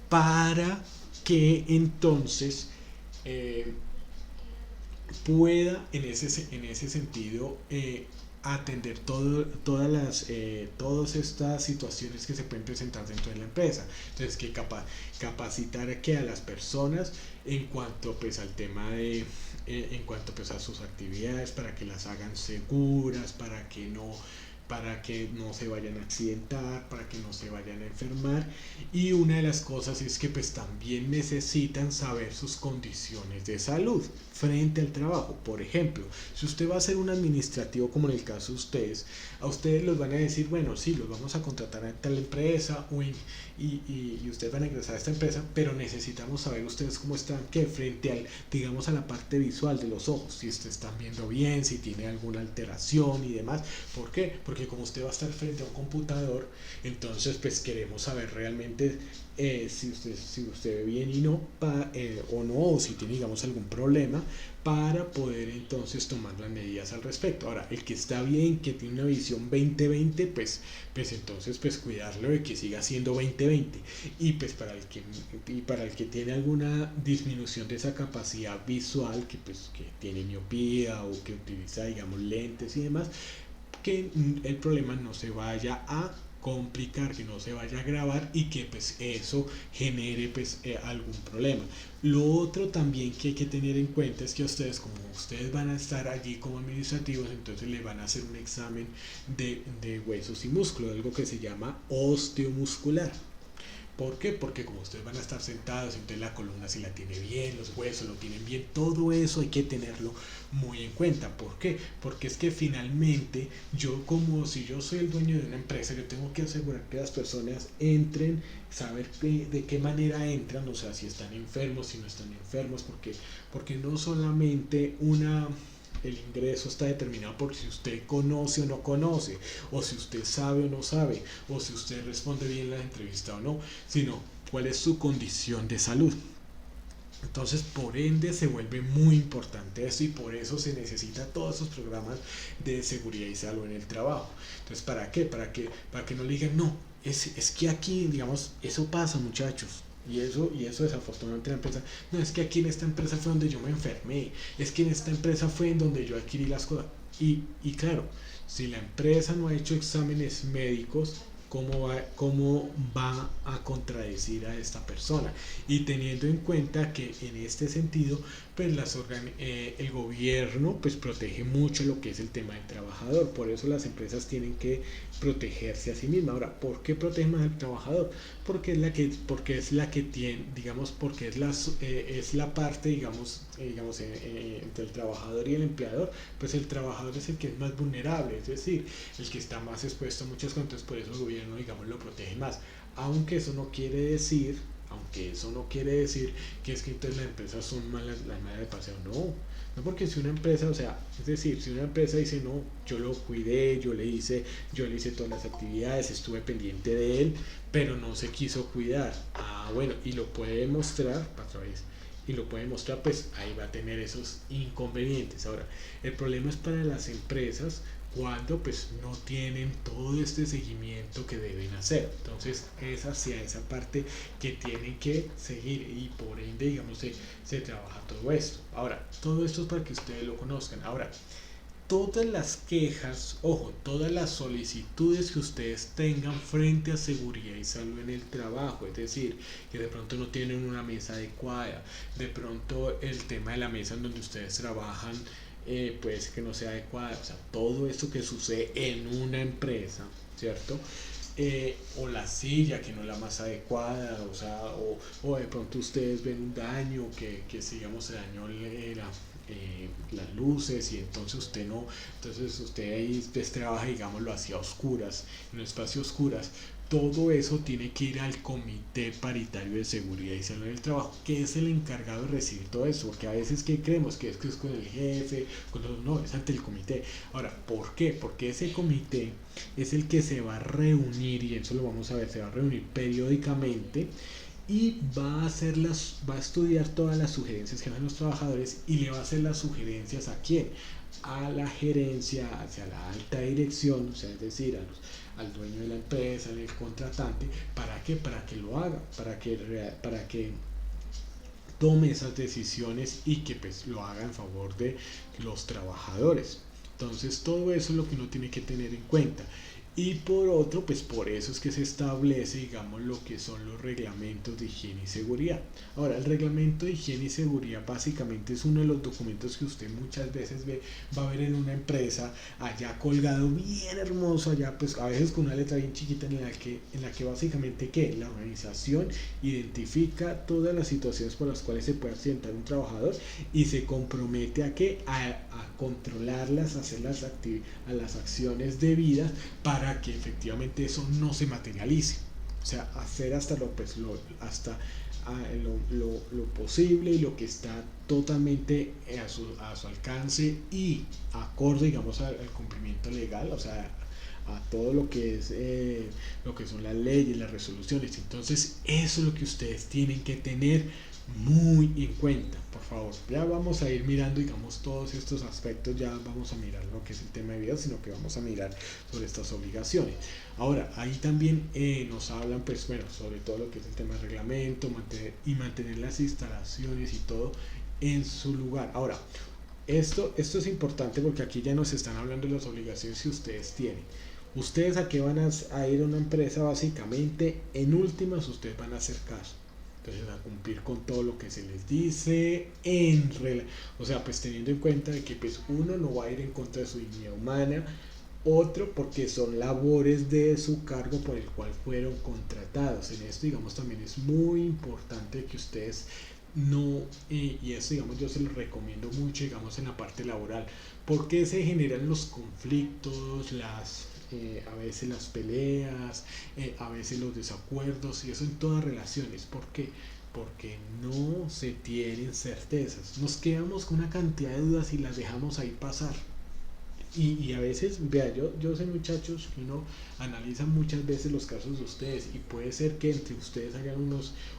para que entonces eh, pueda en ese sentido atender todas estas situaciones que se pueden presentar dentro de la empresa. Entonces, que capacitar que a las personas en cuanto pues al tema en cuanto pues a sus actividades para que las hagan seguras, para que no se vayan a accidentar, para que no se vayan a enfermar. Y una de las cosas es que pues también necesitan saber sus condiciones de salud frente al trabajo. Por ejemplo, si usted va a ser un administrativo como en el caso de ustedes, a ustedes los van a decir, bueno, sí, los vamos a contratar a tal empresa y ustedes van a ingresar a esta empresa, pero necesitamos saber ustedes cómo están, que frente al, digamos, a la parte visual de los ojos, si ustedes están viendo bien, si tiene alguna alteración y demás. ¿Por qué? Porque como usted va a estar frente a un computador, entonces pues queremos saber realmente si usted ve bien y no, o no, o si tiene digamos algún problema, para poder entonces tomar las medidas al respecto. Ahora, el que está bien, que tiene una visión 20/20, pues entonces pues cuidarlo de que siga siendo 20/20. Y para el que tiene alguna disminución de esa capacidad visual, que tiene miopía o que utiliza digamos lentes y demás, que el problema no se vaya a complicar, que no se vaya a agravar y que pues eso genere pues algún problema. Lo otro también que hay que tener en cuenta es que como ustedes van a estar allí como administrativos, entonces le van a hacer un examen de huesos y músculos, algo que se llama osteomuscular. ¿Por qué? Porque como ustedes van a estar sentados, entonces la columna si la tiene bien, los huesos lo tienen bien, todo eso hay que tenerlo muy en cuenta. ¿Por qué? Porque es que finalmente yo como si yo soy el dueño de una empresa, yo tengo que asegurar que las personas entren, saber de qué manera entran, o sea, si están enfermos, si no están enfermos, porque no solamente el ingreso está determinado por si usted conoce o no conoce, o si usted sabe o no sabe, o si usted responde bien la entrevista o no, sino cuál es su condición de salud. Entonces, por ende, se vuelve muy importante esto y por eso se necesita todos esos programas de seguridad y salud en el trabajo. Entonces, ¿para qué? Para que no le digan, no, es que aquí, digamos, eso pasa, muchachos. Y eso desafortunadamente en la empresa, no, es que aquí en esta empresa fue donde yo me enfermé, es que en esta empresa fue en donde yo adquirí las cosas. Y claro, si la empresa no ha hecho exámenes médicos, cómo va a contradecir a esta persona? Y teniendo en cuenta que en este sentido, pues el gobierno pues protege mucho lo que es el tema del trabajador, por eso las empresas tienen que protegerse a sí mismas. Ahora, ¿por qué protegen más al trabajador? Porque es la que tiene, digamos, porque es la parte, digamos entre el trabajador y el empleador, pues el trabajador es el que es más vulnerable, es decir, el que está más expuesto a muchas cosas, entonces por eso el gobierno, digamos, lo protege más. Aunque eso no quiere decir, que es que entonces las empresas son malas, las malas de paseo. No, no, porque si una empresa, o sea, es decir, si una empresa dice, no, yo lo cuidé, yo le hice todas las actividades, estuve pendiente de él, pero no se quiso cuidar. Ah, bueno, y lo puede demostrar otra vez. Y lo puede mostrar, pues ahí va a tener esos inconvenientes. Ahora, el problema es para las empresas cuando pues no tienen todo este seguimiento que deben hacer. Entonces es hacia esa parte que tienen que seguir y por ende, digamos, se trabaja todo esto. Ahora, todo esto es para que ustedes lo conozcan. Ahora, todas las quejas, ojo, todas las solicitudes que ustedes tengan frente a seguridad y salud en el trabajo, es decir, que de pronto no tienen una mesa adecuada, de pronto el tema de la mesa en donde ustedes trabajan puede ser que no sea adecuada, o sea, todo esto que sucede en una empresa, ¿cierto? O la silla que no es la más adecuada, o sea, o de pronto ustedes ven un daño que digamos se dañó las luces y entonces usted no, entonces usted ahí pues, trabaja, digámoslo, hacia oscuras, en un espacio oscuras. Todo eso tiene que ir al Comité Paritario de Seguridad y Salud del Trabajo, que es el encargado de recibir todo eso, porque a veces que creemos que es con el jefe, no, es ante el comité. Ahora, ¿por qué? Porque ese comité es el que se va a reunir, y eso lo vamos a ver, se va a reunir periódicamente y va a estudiar todas las sugerencias que hacen los trabajadores y le va a hacer las sugerencias ¿a quién? A la gerencia, hacia la alta dirección, o sea, es decir, al dueño de la empresa, al contratante. ¿Para qué? Para que lo haga, para que tome esas decisiones y que pues lo haga en favor de los trabajadores. Entonces todo eso es lo que uno tiene que tener en cuenta. Y por otro, pues por eso es que se establece, digamos, lo que son los reglamentos de higiene y seguridad. Ahora, el reglamento de higiene y seguridad básicamente es uno de los documentos que usted muchas veces va a ver en una empresa, allá colgado bien hermoso, allá pues a veces con una letra bien chiquita en la que básicamente ¿qué? La organización identifica todas las situaciones por las cuales se puede accidentar un trabajador y se compromete a ¿qué? A controlarlas, a hacer a las acciones debidas para que efectivamente eso no se materialice, o sea, hacer hasta lo posible y lo que está totalmente a su alcance y acorde, digamos, al cumplimiento legal, o sea, a todo lo que es lo que son las leyes, las resoluciones. Entonces eso es lo que ustedes tienen que tener muy en cuenta, por favor. Ya vamos a ir mirando, digamos, todos estos aspectos, ya vamos a mirar lo que es el tema de vida, sino que vamos a mirar sobre estas obligaciones. Ahora, ahí también nos hablan, pues bueno, sobre todo lo que es el tema del reglamento, mantener las instalaciones y todo en su lugar. Ahora, esto es importante porque aquí ya nos están hablando de las obligaciones que ustedes tienen. Ustedes a qué van a ir a una empresa, básicamente, en últimas ustedes van a hacer caso. Entonces a cumplir con todo lo que se les dice, o sea, pues teniendo en cuenta de que pues uno no va a ir en contra de su dignidad humana, otro porque son labores de su cargo por el cual fueron contratados. En esto, digamos, también es muy importante que ustedes no, y eso, digamos, yo se lo recomiendo mucho, digamos, en la parte laboral, porque se generan los conflictos, a veces las peleas, a veces los desacuerdos, y eso en todas relaciones. ¿Por qué? Porque no se tienen certezas. Nos quedamos con una cantidad de dudas y las dejamos ahí pasar. Y a veces, vea, yo sé muchachos que uno analiza muchas veces los casos de ustedes y puede ser que entre ustedes hayan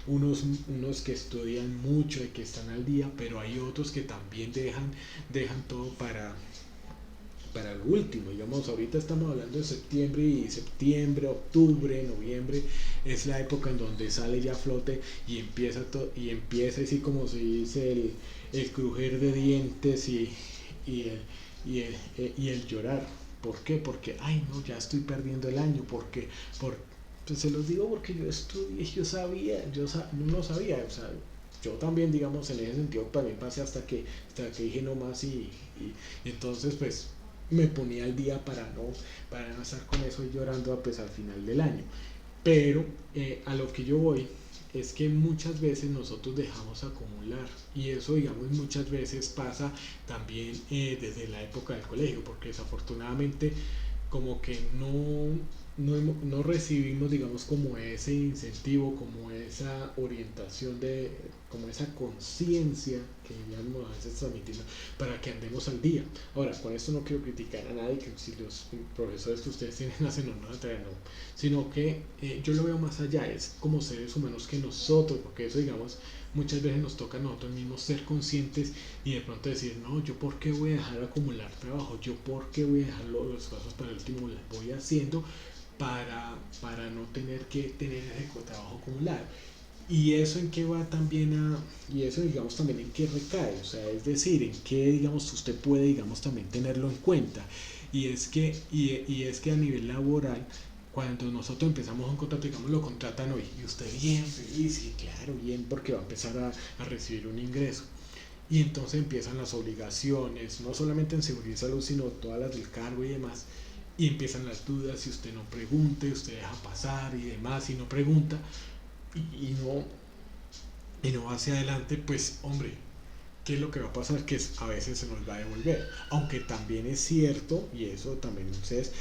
unos que estudian mucho y que están al día, pero hay otros que también dejan todo para lo último. Digamos, ahorita estamos hablando de septiembre, y septiembre, octubre, noviembre es la época en donde sale ya a flote y empieza así como se dice el crujir de dientes y el, y el llorar. ¿Por qué? Porque, ay no, ya estoy perdiendo el año. Porque, pues se los digo porque yo estudié, no lo sabía, o sea, yo también, digamos, en ese sentido también pasé hasta que dije no más, y entonces pues me ponía al día para no estar con eso y llorando pues al final del año. Pero a lo que yo voy es que muchas veces nosotros dejamos acumular, y eso, digamos, muchas veces pasa también desde la época del colegio, porque desafortunadamente como que no recibimos, digamos, como ese incentivo, como esa orientación, como esa conciencia que digamos a veces transmitimos para que andemos al día. Ahora, con esto no quiero criticar a nadie, que si los profesores que ustedes tienen hacen una tarea, no, sino que yo lo veo más allá, es como seres humanos que nosotros, porque eso, digamos, muchas veces nos toca a nosotros mismos ser conscientes y de pronto decir, no, yo por qué voy a dejar acumular trabajo, yo por qué voy a dejar los pasos para el último, las voy haciendo para no tener que tener ese trabajo acumulado. Y eso en qué va también y eso, digamos, también en qué recae, o sea, es decir, en qué, digamos, usted puede, digamos, también tenerlo en cuenta. Y es que a nivel laboral, cuando nosotros empezamos un contrato, digamos, lo contratan hoy y usted bien feliz, y claro, bien, porque va a empezar a recibir un ingreso. Y entonces empiezan las obligaciones, no solamente en seguridad y salud, sino todas las del cargo y demás. Y empiezan las dudas, si usted no pregunte, usted deja pasar y demás, y no pregunta, y no va hacia adelante, pues hombre, ¿qué es lo que va a pasar? Que a veces se nos va a devolver. Aunque también es cierto, y eso también ustedes,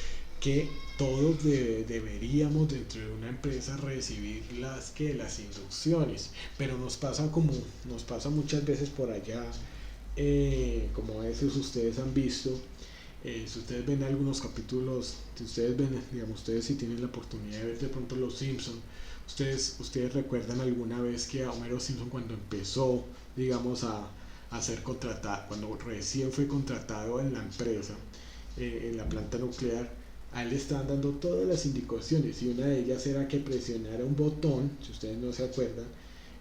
que todos deberíamos dentro de una empresa recibir las inducciones, pero nos pasa muchas veces por allá, como a veces ustedes han visto, si ustedes ven algunos capítulos, si ustedes ven, digamos, ustedes si tienen la oportunidad de ver de pronto Los Simpson, ustedes recuerdan alguna vez que a Homero Simpson, cuando empezó, digamos, a ser contratado, cuando recién fue contratado en la empresa, en la planta nuclear, a él le estaban dando todas las indicaciones, y una de ellas era que presionara un botón, si ustedes no se acuerdan,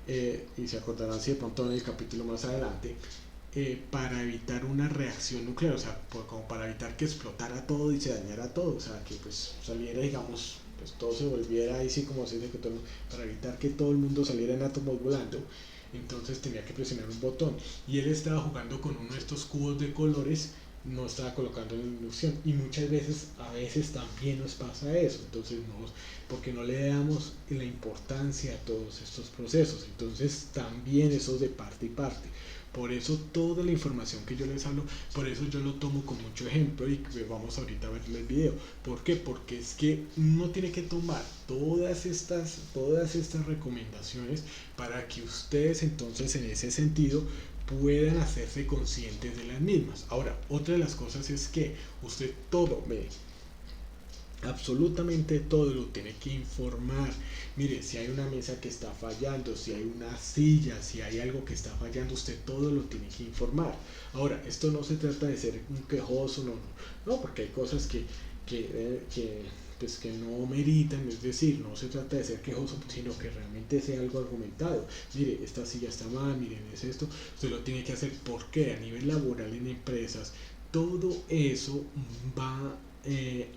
y se acordarán si de pronto en el capítulo más adelante, para evitar una reacción nuclear, o sea, como para evitar que explotara todo y se dañara todo, o sea, que pues saliera, digamos, pues todo se volviera ahí, sí, como se dice, que todo, para evitar que todo el mundo saliera en átomos volando. Entonces tenía que presionar un botón, y él estaba jugando con uno de estos cubos de colores, no estaba colocando la ilusión, y a veces también nos pasa eso. Entonces porque no le damos la importancia a todos estos procesos, entonces también eso es de parte y parte. Por eso toda la información que yo les hablo, por eso yo lo tomo como mucho ejemplo, y vamos ahorita a ver el video. ¿Por qué? Porque es que uno tiene que tomar todas estas recomendaciones para que ustedes entonces en ese sentido puedan hacerse conscientes de las mismas. Ahora, otra de las cosas es que usted todo ve, absolutamente todo lo tiene que informar. Mire, si hay una mesa que está fallando, si hay una silla, si hay algo que está fallando, usted todo lo tiene que informar. Ahora, esto no se trata de ser un quejoso, no, porque hay cosas pues, que no meritan, es decir, no se trata de ser quejoso, sino que realmente sea algo argumentado. Mire, esta silla está mal, miren, es esto, usted lo tiene que hacer. Porque a nivel laboral en empresas, todo eso va,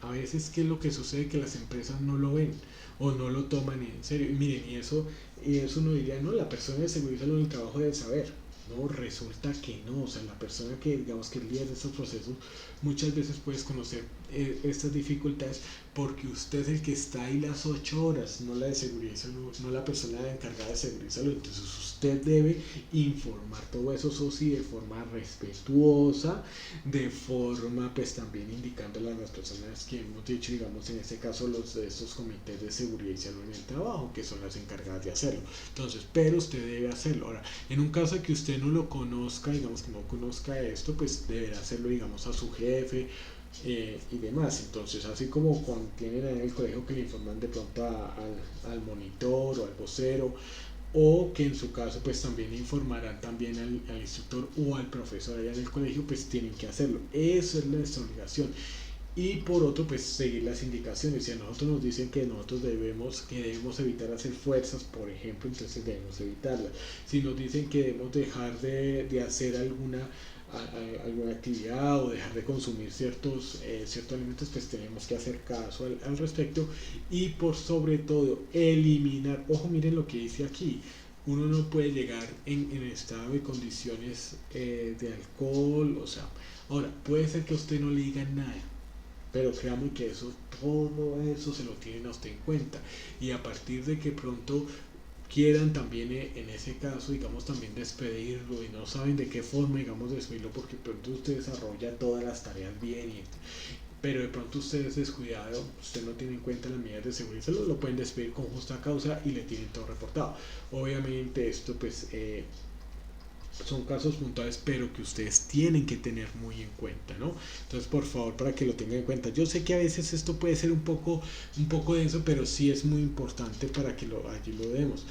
a veces, ¿qué es lo que sucede? Que las empresas no lo ven o no lo toman en serio. Y miren, y eso uno diría, no, la persona de seguridad en el trabajo debe saber. No, resulta que no, o sea, la persona que, digamos, que líder de estos procesos, muchas veces puedes conocer estas dificultades porque usted es el que está ahí las 8 horas, no la de seguridad y salud, no la persona encargada de seguridad y salud. Entonces usted debe informar todo eso, eso sí, de forma respetuosa, de forma pues también indicándole a las personas que hemos dicho, digamos en este caso los de estos comités de seguridad y salud en el trabajo, que son las encargadas de hacerlo. Entonces, pero usted debe hacerlo. Ahora, en un caso de que usted no lo conozca, digamos que no conozca esto, pues deberá hacerlo, digamos, a su jefe y demás. Entonces, así como cuando tienen en el colegio que le informan de pronto al monitor o al vocero, o que en su caso pues también informarán también al instructor o al profesor allá en el colegio, pues tienen que hacerlo. Esa es nuestra obligación. Y por otro, pues seguir las indicaciones. Si a nosotros nos dicen que nosotros que debemos evitar hacer fuerzas, por ejemplo, entonces debemos evitarlas. Si nos dicen que debemos dejar de hacer alguna actividad o dejar de consumir ciertos alimentos, pues tenemos que hacer caso al respecto. Y por sobre todo, eliminar, ojo, miren lo que dice aquí, uno no puede llegar en estado de condiciones de alcohol, o sea, ahora, puede ser que a usted no le digan nada, pero créanme que todo eso se lo tienen a usted en cuenta. Y a partir de que pronto quieran también en ese caso, digamos, también despedirlo y no saben de qué forma, digamos, despedirlo, porque pronto usted desarrolla todas las tareas bien, pero de pronto usted es descuidado, usted no tiene en cuenta las medidas de seguridad, lo pueden despedir con justa causa y le tienen todo reportado. Obviamente esto pues son casos puntuales, pero que ustedes tienen que tener muy en cuenta, ¿no? Entonces, por favor, para que lo tengan en cuenta. Yo sé que a veces esto puede ser un poco denso, pero sí es muy importante para que allí lo demos.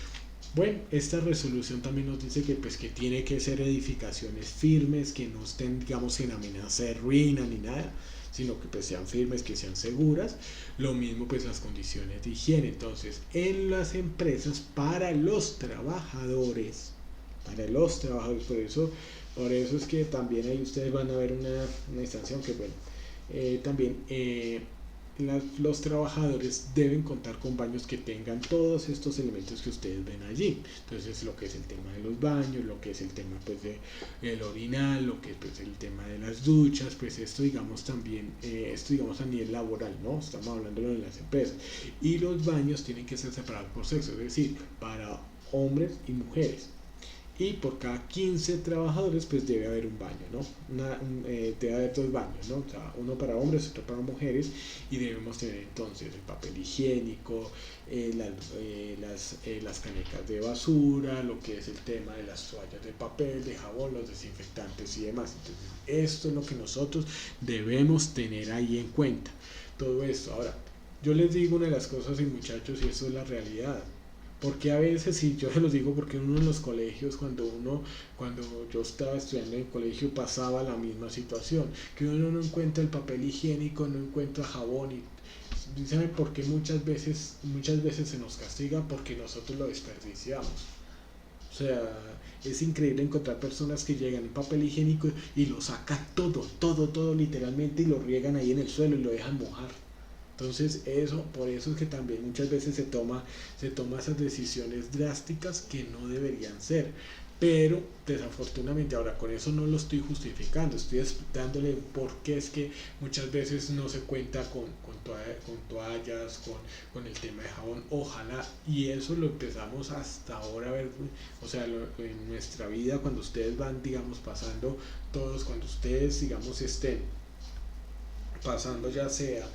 Bueno, esta resolución también nos dice que pues que tiene que ser edificaciones firmes, que no estén, digamos, en amenaza de ruina ni nada, sino que pues sean firmes, que sean seguras. Lo mismo pues las condiciones de higiene. Entonces, en las empresas, para los trabajadores, por eso es que también ahí ustedes van a ver una instancia, aunque bueno, también los trabajadores deben contar con baños que tengan todos estos elementos que ustedes ven allí. Entonces, lo que es el tema de los baños, lo que es el tema pues de el orinal, lo que es pues el tema de las duchas, pues esto digamos también, esto digamos a nivel laboral, ¿no? Estamos hablando de las empresas. Y los baños tienen que ser separados por sexo, es decir, para hombres y mujeres. Y por cada 15 trabajadores pues debe haber un baño, ¿no? Debe haber 2 baños, ¿no? O sea, uno para hombres, otro para mujeres, y debemos tener entonces el papel higiénico, las canecas de basura, lo que es el tema de las toallas de papel, de jabón, los desinfectantes y demás. Entonces, esto es lo que nosotros debemos tener ahí en cuenta. Todo esto. Ahora, yo les digo una de las cosas, y muchachos, y eso es la realidad. Porque a veces, y yo se los digo porque uno en los colegios, cuando yo estaba estudiando en el colegio, pasaba la misma situación, que uno no encuentra el papel higiénico, no encuentra jabón, y dígame por qué muchas veces se nos castiga porque nosotros lo desperdiciamos. O sea, es increíble encontrar personas que llegan en papel higiénico y lo sacan todo literalmente, y lo riegan ahí en el suelo y lo dejan mojar. Entonces por eso es que también muchas veces se toma esas decisiones drásticas que no deberían ser. Pero desafortunadamente, ahora con eso no lo estoy justificando, estoy dándole por qué es que muchas veces no se cuenta con toallas, con el tema de jabón. Ojalá, y eso lo empezamos hasta ahora a ver, o sea, en nuestra vida, cuando ustedes van, digamos, pasando todos, cuando ustedes, digamos, estén pasando ya sea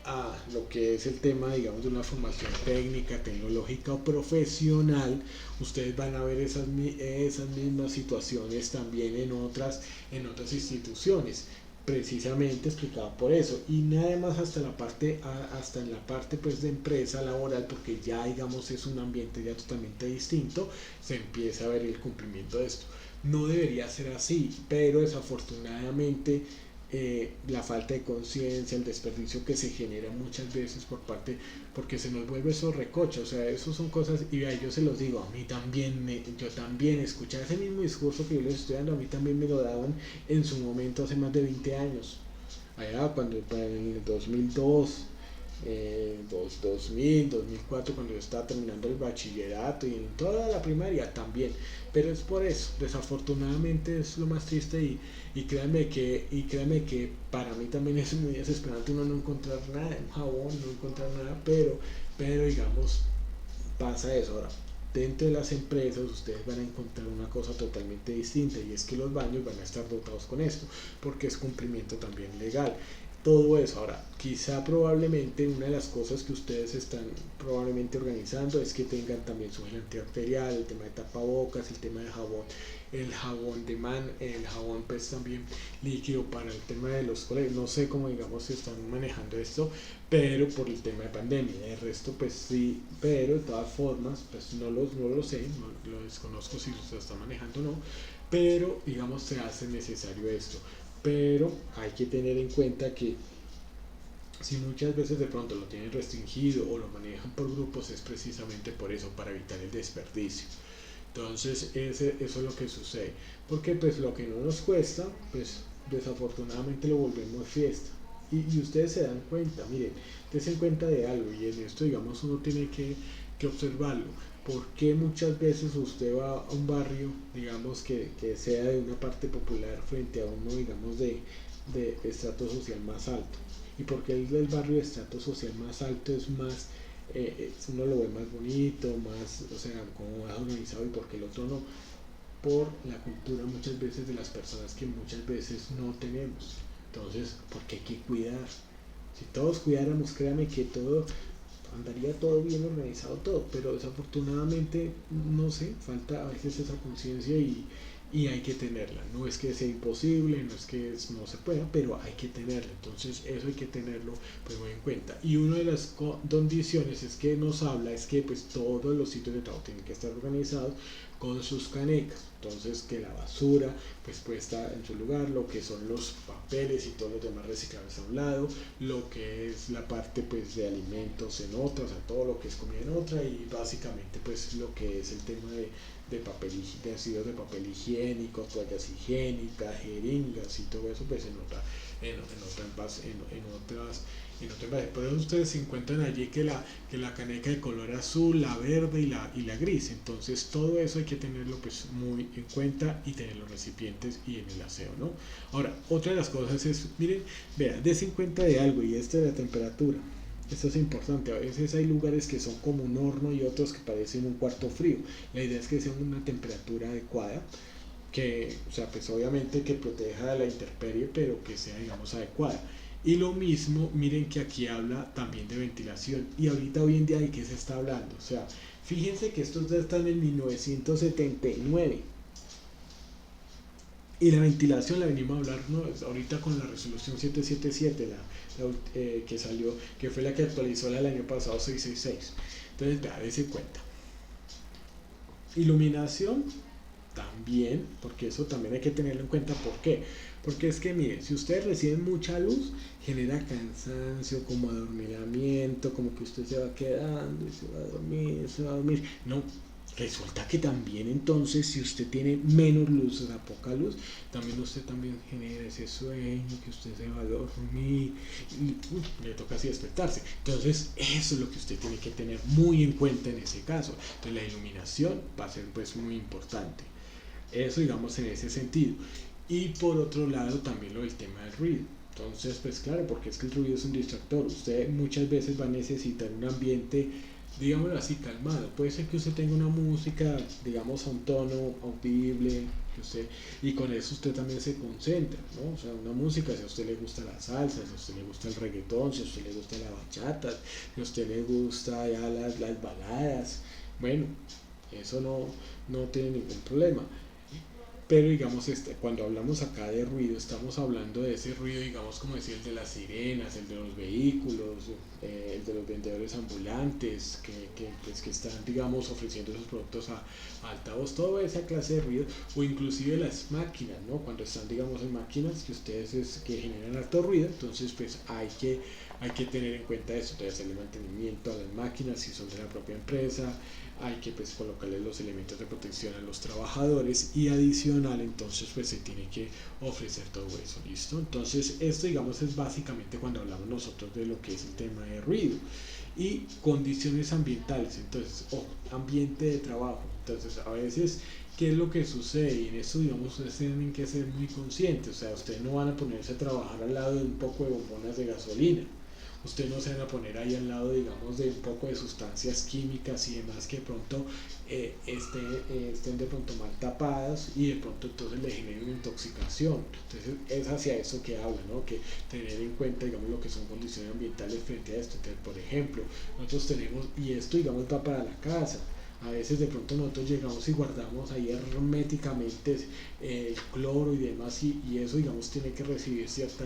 a lo que es el tema, digamos, de una formación técnica, tecnológica o profesional, ustedes van a ver esas mismas situaciones también en otras instituciones, precisamente explicado por eso. Y nada más hasta en la parte pues de empresa laboral, porque ya digamos es un ambiente ya totalmente distinto, se empieza a ver el cumplimiento de esto. No debería ser así, pero desafortunadamente la falta de conciencia, el desperdicio que se genera muchas veces porque se nos vuelve eso recocha. O sea, eso son cosas, y yo se los digo, a mí también, yo también escuchar ese mismo discurso que yo les estoy dando, a mí también me lo daban en su momento hace más de 20 años, allá cuando en el 2002, 2000, 2004, cuando yo estaba terminando el bachillerato y en toda la primaria también. Pero es por eso, desafortunadamente es lo más triste y créanme que para mí también es muy desesperante uno no encontrar nada, un jabón, no encontrar nada, pero digamos, pasa eso ahora. Dentro de las empresas ustedes van a encontrar una cosa totalmente distinta y es que los baños van a estar dotados con esto porque es cumplimiento también legal. Todo eso. Ahora, quizá probablemente una de las cosas que ustedes están probablemente organizando es que tengan también su gel antibacterial, el tema de tapabocas, el tema de jabón, el jabón pues también líquido para el tema de los colegios. No sé cómo digamos se están manejando esto, pero por el tema de pandemia. El resto pues sí, pero de todas formas pues no lo sé, no lo desconozco si se está manejando o no, pero digamos se hace necesario esto. Pero hay que tener en cuenta que si muchas veces de pronto lo tienen restringido o lo manejan por grupos es precisamente por eso, para evitar el desperdicio. Entonces eso es lo que sucede. Porque pues lo que no nos cuesta, pues desafortunadamente lo volvemos fiesta. Y ustedes se dan cuenta, miren, ustedes se dan cuenta de algo y en esto digamos uno tiene que observarlo. ¿Por qué muchas veces usted va a un barrio, digamos que sea de una parte popular frente a uno, digamos, de estrato social más alto? ¿Y por qué el del barrio de estrato social más alto es más, uno lo ve más bonito, más, o sea, como más organizado y por qué el otro no? Por la cultura muchas veces de las personas que muchas veces no tenemos. Entonces, porque hay que cuidar. Si todos cuidáramos, créame que todo andaría todo bien organizado todo, pero desafortunadamente, no sé, falta a veces esa conciencia y hay que tenerla. No es que sea imposible, no es que no se pueda, pero hay que tenerla. Entonces eso hay que tenerlo pues muy en cuenta. Y una de las condiciones es que nos habla es que pues todos los sitios de trabajo tienen que estar organizados con sus canecas. Entonces que la basura pues puede estar en su lugar, lo que son los papeles y todos los demás reciclables a un lado, lo que es la parte pues de alimentos en otra, o sea todo lo que es comida en otra y básicamente pues lo que es el tema de papel, de residuos de papel higiénico, toallas higiénicas, jeringas y todo eso pues en otras. Por eso ustedes se encuentran allí que la caneca de color azul, la verde y la gris. Entonces todo eso hay que tenerlo pues muy en cuenta y tener los recipientes y en el aseo, ¿no? Ahora, otra de las cosas es, miren, vean, des cuenta de algo y esto de la temperatura. Esto es importante, a veces hay lugares que son como un horno y otros que parecen un cuarto frío. La idea es que sea una temperatura adecuada, que, o sea, pues obviamente que proteja de la intemperie, pero que sea, digamos, adecuada. Y lo mismo, miren que aquí habla también de ventilación. Y ahorita hoy en día de qué se está hablando. O sea, fíjense que estos ya están en 1979. Y la ventilación la venimos a hablar, ¿no? Ahorita con la resolución 777, que salió, que fue la que actualizó la del año pasado 666. Entonces, vea, dése cuenta. Iluminación también, porque eso también hay que tenerlo en cuenta. ¿Por qué? Porque es que miren, si ustedes reciben mucha luz, genera cansancio, como adormilamiento, como que usted se va quedando y se va a dormir. No, resulta que también entonces si usted tiene menos luz, o sea, poca luz, también usted también genera ese sueño, que usted se va a dormir y le toca así despertarse. Entonces eso es lo que usted tiene que tener muy en cuenta en ese caso. Entonces la iluminación va a ser pues muy importante. Eso digamos en ese sentido. Y por otro lado también lo del tema del ruido. Entonces, pues claro, porque es que el ruido es un distractor. Usted muchas veces va a necesitar un ambiente, digámoslo así, calmado. Puede ser que usted tenga una música, digamos, a un tono audible, que usted, y con eso usted también se concentra, ¿no? O sea, una música, si a usted le gusta la salsa, si a usted le gusta el reggaetón, si a usted le gusta la bachata, si a usted le gusta ya las baladas, bueno, eso no tiene ningún problema. Pero digamos, cuando hablamos acá de ruido, estamos hablando de ese ruido, digamos, como decir, el de las sirenas, el de los vehículos, el de los vendedores ambulantes pues, que están, digamos, ofreciendo esos productos a altavoz, toda esa clase de ruido, o inclusive las máquinas, ¿no? Cuando están, digamos, en máquinas que ustedes que generan alto ruido, entonces, pues hay que tener en cuenta eso, entonces hacerle mantenimiento a las máquinas si son de la propia empresa, hay que pues colocarle los elementos de protección a los trabajadores y adicional entonces pues se tiene que ofrecer todo eso, ¿listo? Entonces esto digamos es básicamente cuando hablamos nosotros de lo que es el tema de ruido. Y condiciones ambientales, entonces, ambiente de trabajo. Entonces, a veces, ¿qué es lo que sucede? Y en eso, digamos, ustedes tienen que ser muy conscientes. O sea, ustedes no van a ponerse a trabajar al lado de un poco de bombonas de gasolina. Ustedes no se van a poner ahí al lado, digamos, de un poco de sustancias químicas y demás que de pronto estén de pronto mal tapadas y de pronto entonces le generen una intoxicación. Entonces es hacia eso que habla, ¿no? Que tener en cuenta, digamos, lo que son condiciones ambientales frente a esto. Entonces, por ejemplo, nosotros tenemos, y esto, digamos, va para la casa. A veces de pronto nosotros llegamos y guardamos ahí herméticamente el cloro y demás y eso, digamos, tiene que recibir cierta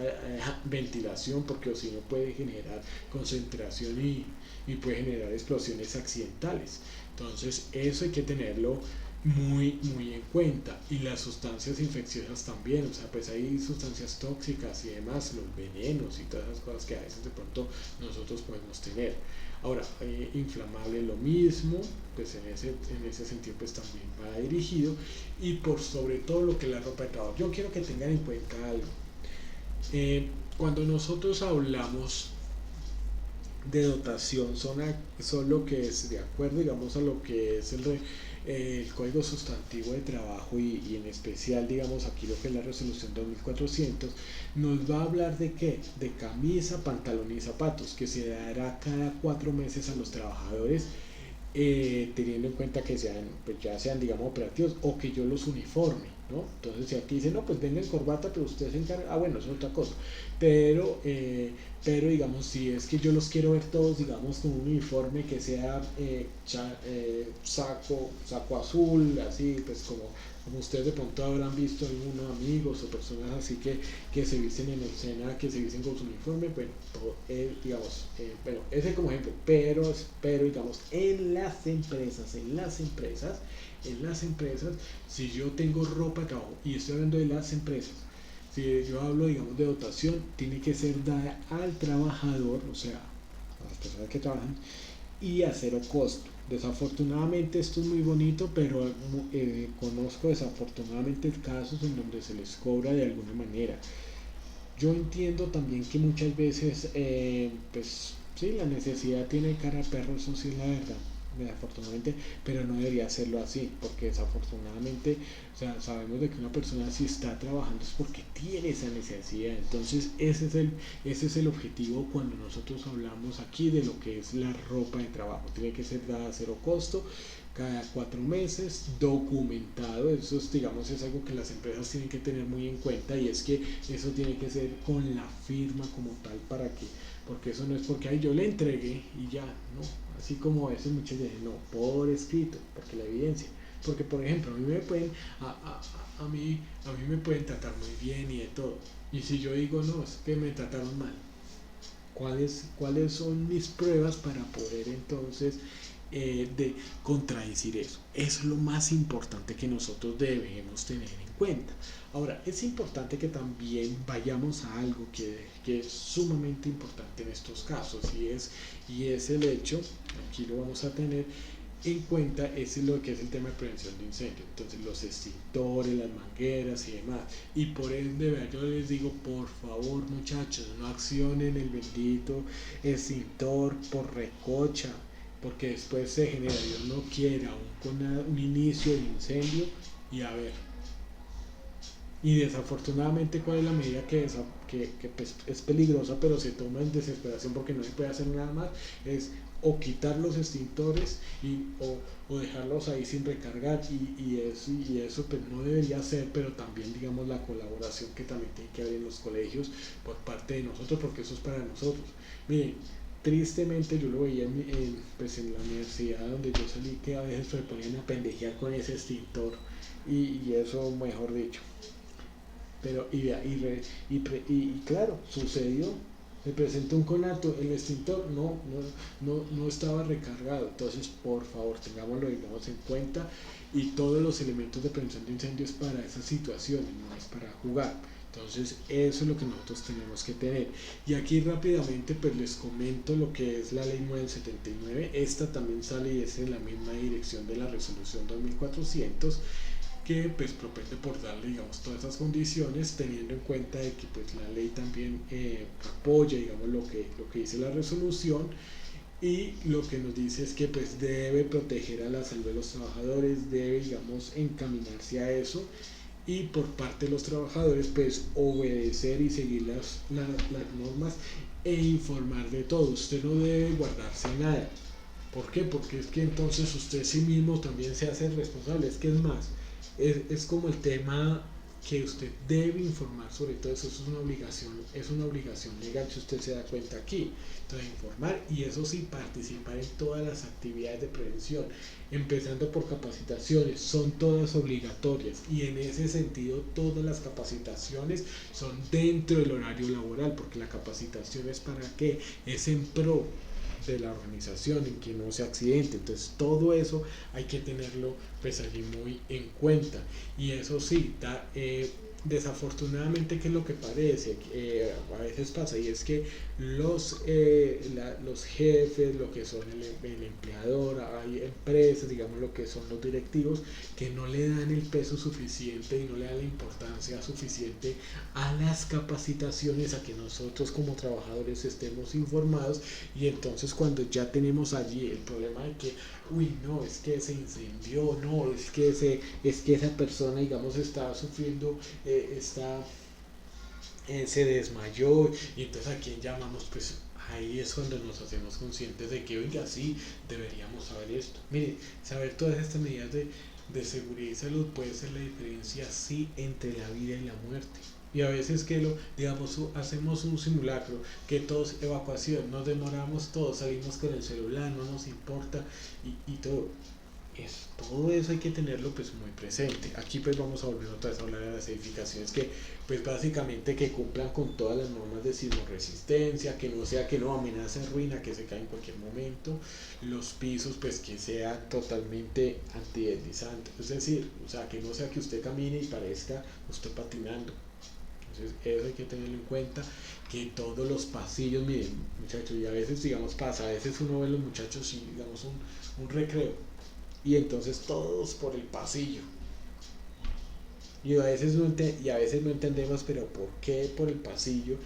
ventilación, porque o si no puede generar concentración y puede generar explosiones accidentales. Entonces eso hay que tenerlo muy en cuenta. Y las sustancias infecciosas también, o sea, pues hay sustancias tóxicas y demás, los venenos y todas esas cosas que a veces de pronto nosotros podemos tener. Ahora, inflamable lo mismo, pues en ese sentido pues también va dirigido. Y por sobre todo lo que es la ropa de trabajo, yo quiero que tengan en cuenta algo. Cuando nosotros hablamos de dotación son lo que es de acuerdo, digamos, a lo que es el código sustantivo de trabajo y en especial, digamos, aquí lo que es la resolución 2400 nos va a hablar de qué, de camisa, pantalón y zapatos, que se dará cada 4 meses a los trabajadores, teniendo en cuenta que sean, pues ya sean, digamos, operativos o que yo los uniforme, ¿no? Entonces si aquí dice, no, pues venga en corbata, pero usted se encarga, bueno, eso es otra cosa, pero digamos, si es que yo los quiero ver todos, digamos, con un uniforme que sea saco azul, así, pues como ustedes de pronto habrán visto algunos amigos o personas así que se visten en el SENA, que se visten con su uniforme, bueno, todo, digamos, bueno, ese como ejemplo, pero digamos, en las empresas, si yo tengo ropa de trabajo, y estoy hablando de las empresas, si yo hablo, digamos, de dotación, tiene que ser dada al trabajador, o sea, a las personas que trabajan, y a cero costo. Desafortunadamente esto es muy bonito, pero conozco desafortunadamente casos en donde se les cobra de alguna manera. Yo entiendo también que muchas veces, pues sí, la necesidad tiene cara a perro, eso sí es la verdad, desafortunadamente, pero no debería hacerlo así, porque desafortunadamente, o sea, sabemos de que una persona si está trabajando es porque tiene esa necesidad. Entonces ese es el objetivo cuando nosotros hablamos aquí de lo que es la ropa de trabajo. Tiene que ser dada a cero costo, cada 4 meses, documentado. Eso es, digamos, es algo que las empresas tienen que tener muy en cuenta, y es que eso tiene que ser con la firma como tal, porque eso no es porque ay, yo le entregué y ya, no, así como a veces muchas veces, no, por escrito, porque la evidencia, porque por ejemplo a mí me pueden a mí me pueden tratar muy bien y de todo, y si yo digo no, es que me trataron mal, ¿cuáles son mis pruebas para poder entonces de contradecir eso? Eso es lo más importante que nosotros debemos tener en cuenta. Ahora, es importante que también vayamos a algo que es sumamente importante en estos casos, y es el hecho, aquí lo vamos a tener en cuenta, es lo que es el tema de prevención de incendio. Entonces los extintores, las mangueras y demás, y por ende yo les digo, por favor muchachos, no accionen el bendito extintor por recocha, porque después se genera, Dios no quiera, un inicio de incendio, y a ver, y desafortunadamente, ¿cuál es la medida que pues, es peligrosa, pero se toma en desesperación porque no se puede hacer nada más? Es o quitar los extintores o dejarlos ahí sin recargar, y eso pues no debería ser, pero también, digamos, la colaboración que también tiene que haber en los colegios por parte de nosotros, porque eso es para nosotros. Miren, tristemente yo lo veía pues en la universidad donde yo salí, que a veces se ponían a pendejear con ese extintor, y eso, mejor dicho. Pero y claro, sucedió, se presentó un conato, el extintor no estaba recargado. Entonces por favor tengámoslo, digamos, en cuenta, y todos los elementos de prevención de incendios para esas situaciones, no es para jugar. Entonces eso es lo que nosotros tenemos que tener. Y aquí rápidamente pues les comento lo que es la ley 979. Esta también sale y es en la misma dirección de la resolución 2400, que pues propende por darle, digamos, todas esas condiciones, teniendo en cuenta de que pues la ley también apoya, digamos, lo que dice la resolución, y lo que nos dice es que pues debe proteger a la salud de los trabajadores, debe, digamos, encaminarse a eso, y por parte de los trabajadores pues obedecer y seguir las normas e informar de todo. Usted no debe guardarse nada. ¿Por qué? Porque es que entonces usted sí mismo también se hace responsable. Es que es más, es como el tema que usted debe informar sobre todo eso. Eso es una obligación legal, si usted se da cuenta aquí. Entonces informar, y eso sí, participar en todas las actividades de prevención, empezando por capacitaciones, son todas obligatorias, y en ese sentido todas las capacitaciones son dentro del horario laboral, porque la capacitación es para qué, es en pro de la organización, en que no se accidente. Entonces todo eso hay que tenerlo pues allí muy en cuenta. Y eso sí, desafortunadamente, ¿qué es lo que parece? A veces pasa, y es que los jefes, lo que son el empleador, hay empresas, digamos, lo que son los directivos, que no le dan el peso suficiente y no le dan la importancia suficiente a las capacitaciones, a que nosotros como trabajadores estemos informados. Y entonces cuando ya tenemos allí el problema de que, uy, no, es que se incendió, no, es que esa persona, digamos, está sufriendo, se desmayó, y entonces a quién llamamos, pues ahí es cuando nos hacemos conscientes de que, oiga, sí, deberíamos saber esto. Mire, saber todas estas medidas de seguridad y salud puede ser la diferencia, sí, entre la vida y la muerte. Y a veces que digamos, hacemos un simulacro, que todos evacuación, nos demoramos todos, salimos con el celular, no nos importa, y todo. Todo eso hay que tenerlo pues muy presente. Aquí pues vamos a volver otra vez a hablar de las edificaciones, que pues básicamente que cumplan con todas las normas de sismoresistencia, que no sea que no amenace ruina, que se cae en cualquier momento. Los pisos pues que sea totalmente antideslizante, es decir, o sea, que no sea que usted camine y parezca usted patinando. Entonces eso hay que tenerlo en cuenta, que todos los pasillos, miren muchachos, y a veces, digamos, pasa, a veces uno ve a los muchachos y, digamos, un recreo, y entonces todos por el pasillo, y a veces no entendemos, pero ¿por qué por el pasillo?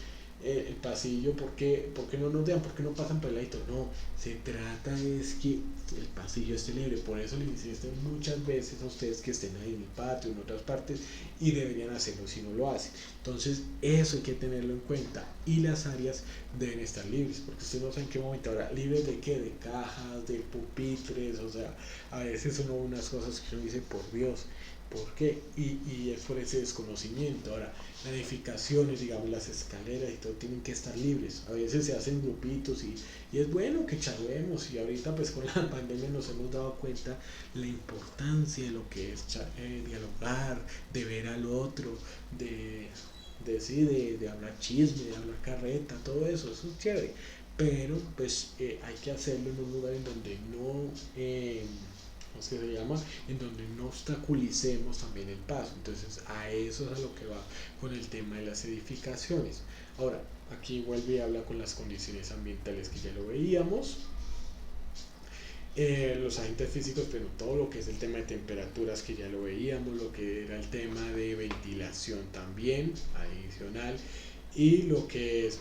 El pasillo, ¿por qué no nos dejan? ¿Por qué no pasan por el ladito? No, se trata es que el pasillo esté libre. Por eso les insisto muchas veces a ustedes que estén ahí en el patio, en otras partes, y deberían hacerlo si no lo hacen. Entonces eso hay que tenerlo en cuenta, y las áreas deben estar libres, porque usted no sabe en qué momento. Ahora, libres de qué, de cajas, de pupitres, o sea, a veces uno ve unas cosas que uno dice, por Dios, ¿por qué? Y es por ese desconocimiento. Ahora, las edificaciones, digamos, las escaleras y todo tienen que estar libres. A veces se hacen grupitos, y es bueno que charlemos, y ahorita pues con la pandemia nos hemos dado cuenta la importancia de lo que es dialogar, de ver al otro, de hablar chisme, de hablar carreta, todo eso es chévere. Pero pues hay que hacerlo en un lugar en donde no... ¿cómo se llama? En donde no obstaculicemos también el paso. Entonces a eso es a lo que va con el tema de las edificaciones. Ahora, aquí vuelve y habla con las condiciones ambientales, que ya lo veíamos. Los agentes físicos, pero todo lo que es el tema de temperaturas, que ya lo veíamos, lo que era el tema de ventilación también adicional, y lo que es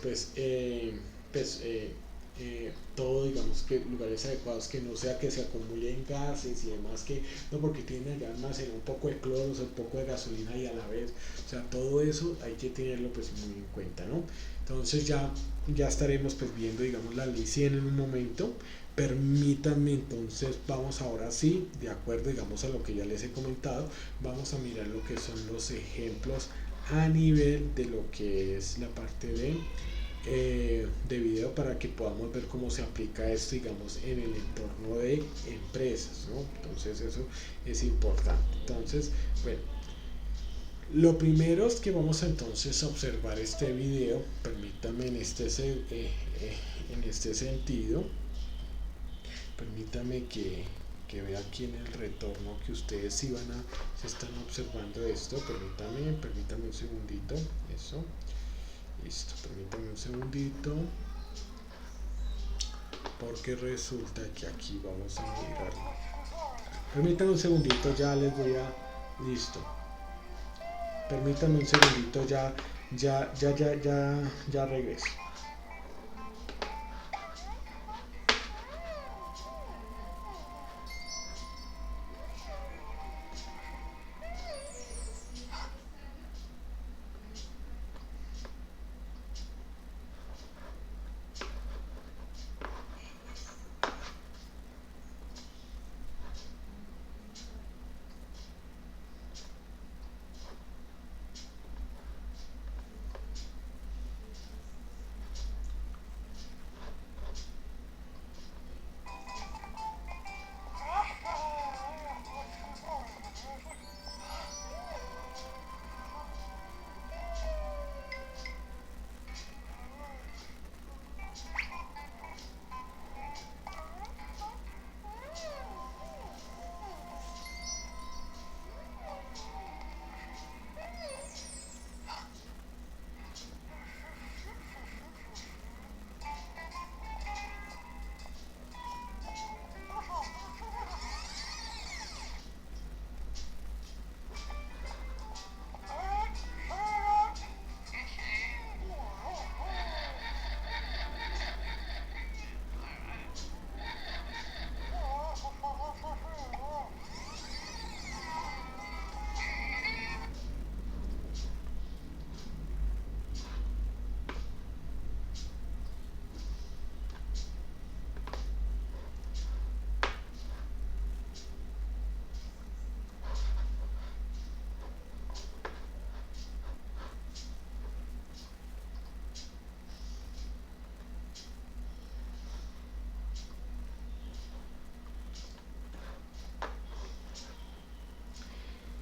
todo, digamos, que lugares adecuados, que no sea que se acumulen gases y demás, que no, porque tienen que almacenar un poco de cloro, un poco de gasolina, y a la vez, o sea, todo eso hay que tenerlo pues muy en cuenta, ¿no? Entonces ya estaremos pues viendo, digamos, la ley 100 en un momento. Permítanme, entonces vamos ahora sí, de acuerdo, digamos, a lo que ya les he comentado, vamos a mirar lo que son los ejemplos a nivel de lo que es la parte de video, para que podamos ver cómo se aplica esto, digamos, en el entorno de empresas, ¿no? Entonces eso es importante. Entonces, bueno, lo primero es que vamos entonces a observar este video. Permítame en este sentido, permítame que vea aquí en el retorno que ustedes se están observando esto. Permítame un segundito, eso. Listo, permítame un segundito, porque resulta que aquí vamos a mirar. Permítame un segundito, ya les voy Listo. Permítanme un segundito, ya regreso.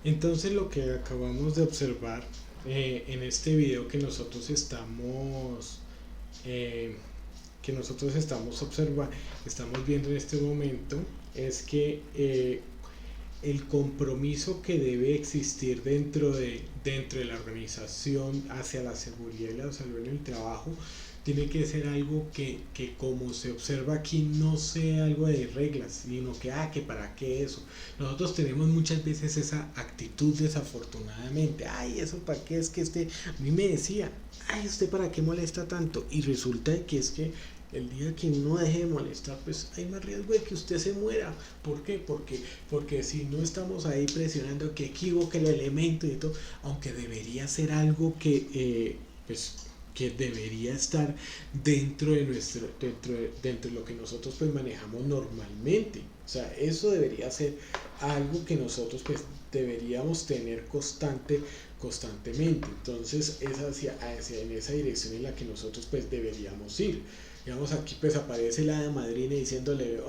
Entonces lo que acabamos de observar en este video eh, que nosotros estamos viendo en este momento es que el compromiso que debe existir dentro de la organización hacia la seguridad y la salud en el trabajo tiene que ser algo que como se observa aquí no sea algo de reglas, sino que para qué eso. Nosotros tenemos muchas veces esa actitud desafortunadamente, ay, eso para qué es que a mí me decía, ay, usted para qué molesta tanto, y resulta que es que el día que uno deje de molestar, pues hay más riesgo de que usted se muera. ¿Por qué? Porque si no estamos ahí presionando que equivoque el elemento y todo, aunque debería ser algo pues, que debería estar dentro de lo que nosotros pues manejamos normalmente. O sea, eso debería ser algo que nosotros pues deberíamos tener constantemente. Entonces es en esa dirección en la que nosotros pues deberíamos ir. Digamos, aquí pues aparece la de madrina diciéndole,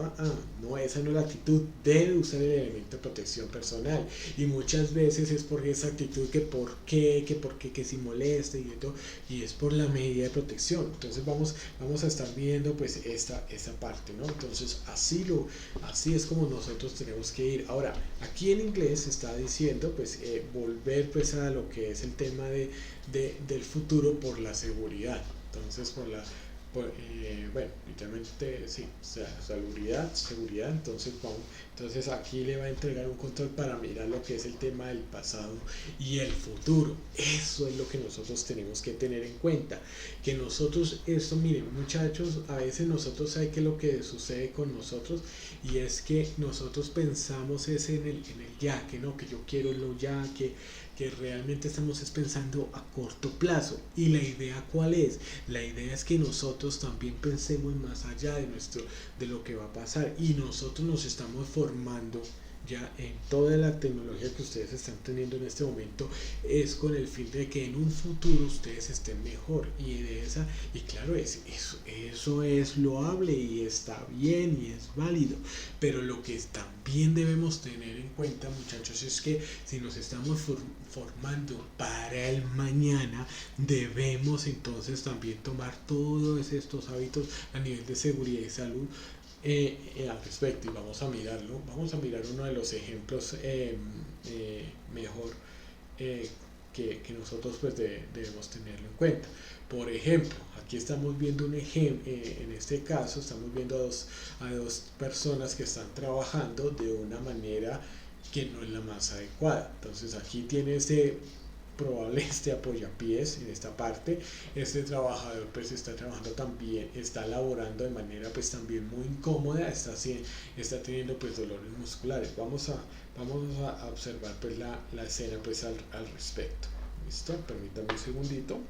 no, esa no es la actitud, debe usar el elemento de protección personal. Y muchas veces es por esa actitud que si molesta y todo, y es por la medida de protección. Entonces vamos a estar viendo pues esta parte, ¿no? Entonces así es como nosotros tenemos que ir. Ahora, aquí en inglés está diciendo pues volver pues a lo que es el tema del futuro por la seguridad. Entonces bueno, literalmente sí, o sea, seguridad, entonces aquí le va a entregar un control para mirar lo que es el tema del pasado y el futuro. Eso es lo que nosotros tenemos que tener en cuenta, que nosotros, esto miren muchachos, a veces nosotros hay que lo que sucede con nosotros y es que nosotros pensamos es en el ya, que no, que yo quiero lo ya, que realmente estamos pensando a corto plazo. ¿Y la idea cuál es? La idea es que nosotros también pensemos más allá de lo que va a pasar y nosotros nos estamos formando ya en toda la tecnología que ustedes están teniendo en este momento es con el fin de que en un futuro ustedes estén mejor y claro eso es loable y está bien y es válido, pero lo que también debemos tener en cuenta muchachos es que si nos estamos formando para el mañana debemos entonces también tomar todos estos hábitos a nivel de seguridad y salud al respecto y vamos a mirar uno de los ejemplos mejor eh, que nosotros pues debemos tenerlo en cuenta. Por ejemplo, aquí estamos viendo un ejemplo, en este caso estamos viendo a dos personas que están trabajando de una manera que no es la más adecuada. Entonces aquí tiene este probable apoyapiés en esta parte. Este trabajador pues está trabajando también, está laborando de manera pues también muy incómoda, está teniendo pues dolores musculares. Vamos a observar pues la escena pues al respecto. ¿Listo? Permítame un segundito.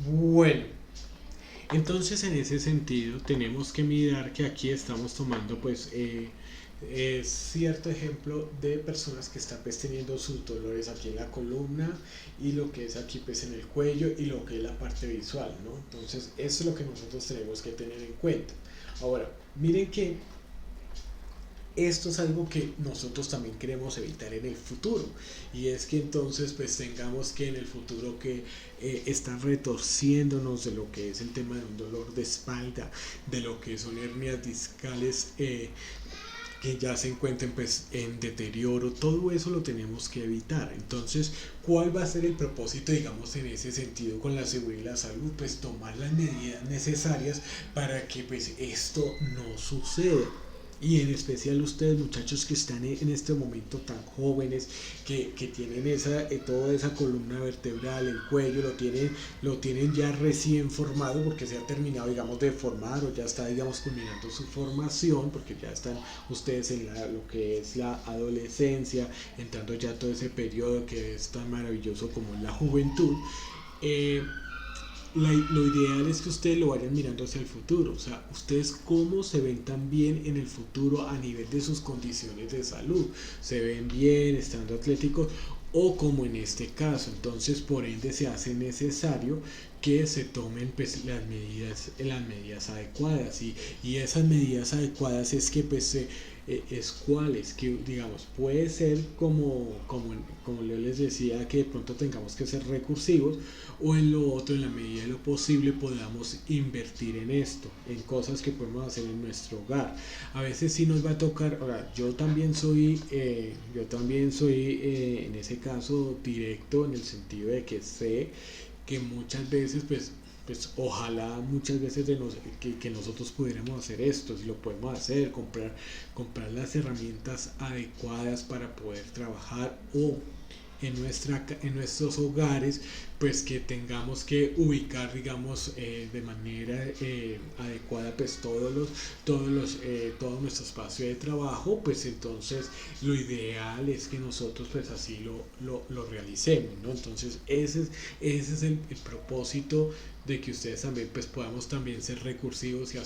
Bueno, entonces en ese sentido tenemos que mirar que aquí estamos tomando pues cierto ejemplo de personas que están pues teniendo sus dolores aquí en la columna y lo que es aquí pues en el cuello y lo que es la parte visual, ¿no? Entonces eso es lo que nosotros tenemos que tener en cuenta. Ahora, miren que esto es algo que nosotros también queremos evitar en el futuro, y es que entonces pues tengamos que en el futuro que estar retorciéndonos de lo que es el tema de un dolor de espalda, de lo que son hernias discales que ya se encuentren pues en deterioro. Todo eso lo tenemos que evitar. Entonces, ¿cuál va a ser el propósito, digamos, en ese sentido con la seguridad y la salud? Pues tomar las medidas necesarias para que pues esto no suceda. Y en especial ustedes, muchachos, que están en este momento tan jóvenes, que tienen toda esa columna vertebral, el cuello, lo tienen ya recién formado, porque se ha terminado, digamos, de formar, o ya está, digamos, culminando su formación, porque ya están ustedes en lo que es la adolescencia, entrando ya todo ese periodo que es tan maravilloso como la juventud. eh, lo ideal es que ustedes lo vayan mirando hacia el futuro, o sea, ustedes cómo se ven también en el futuro a nivel de sus condiciones de salud, se ven bien, estando atléticos, o como en este caso. Entonces por ende se hace necesario que se tomen pues las medidas adecuadas, y esas medidas adecuadas es que pues es cuáles, que digamos puede ser como yo les decía, que de pronto tengamos que ser recursivos, o en lo otro, en la medida de lo posible, podamos invertir en esto, en cosas que podemos hacer en nuestro hogar. A veces sí nos va a tocar. Ahora, yo también soy en ese caso directo, en el sentido de que sé que muchas veces pues ojalá muchas veces que nosotros pudiéramos hacer esto. Si lo podemos hacer, comprar las herramientas adecuadas para poder trabajar, o en nuestros hogares, pues que tengamos que ubicar, digamos, de manera adecuada pues todo nuestro espacio de trabajo. Pues entonces lo ideal es que nosotros pues así lo realicemos, ¿no? Entonces ese es el propósito, de que ustedes también pues podamos también ser recursivos y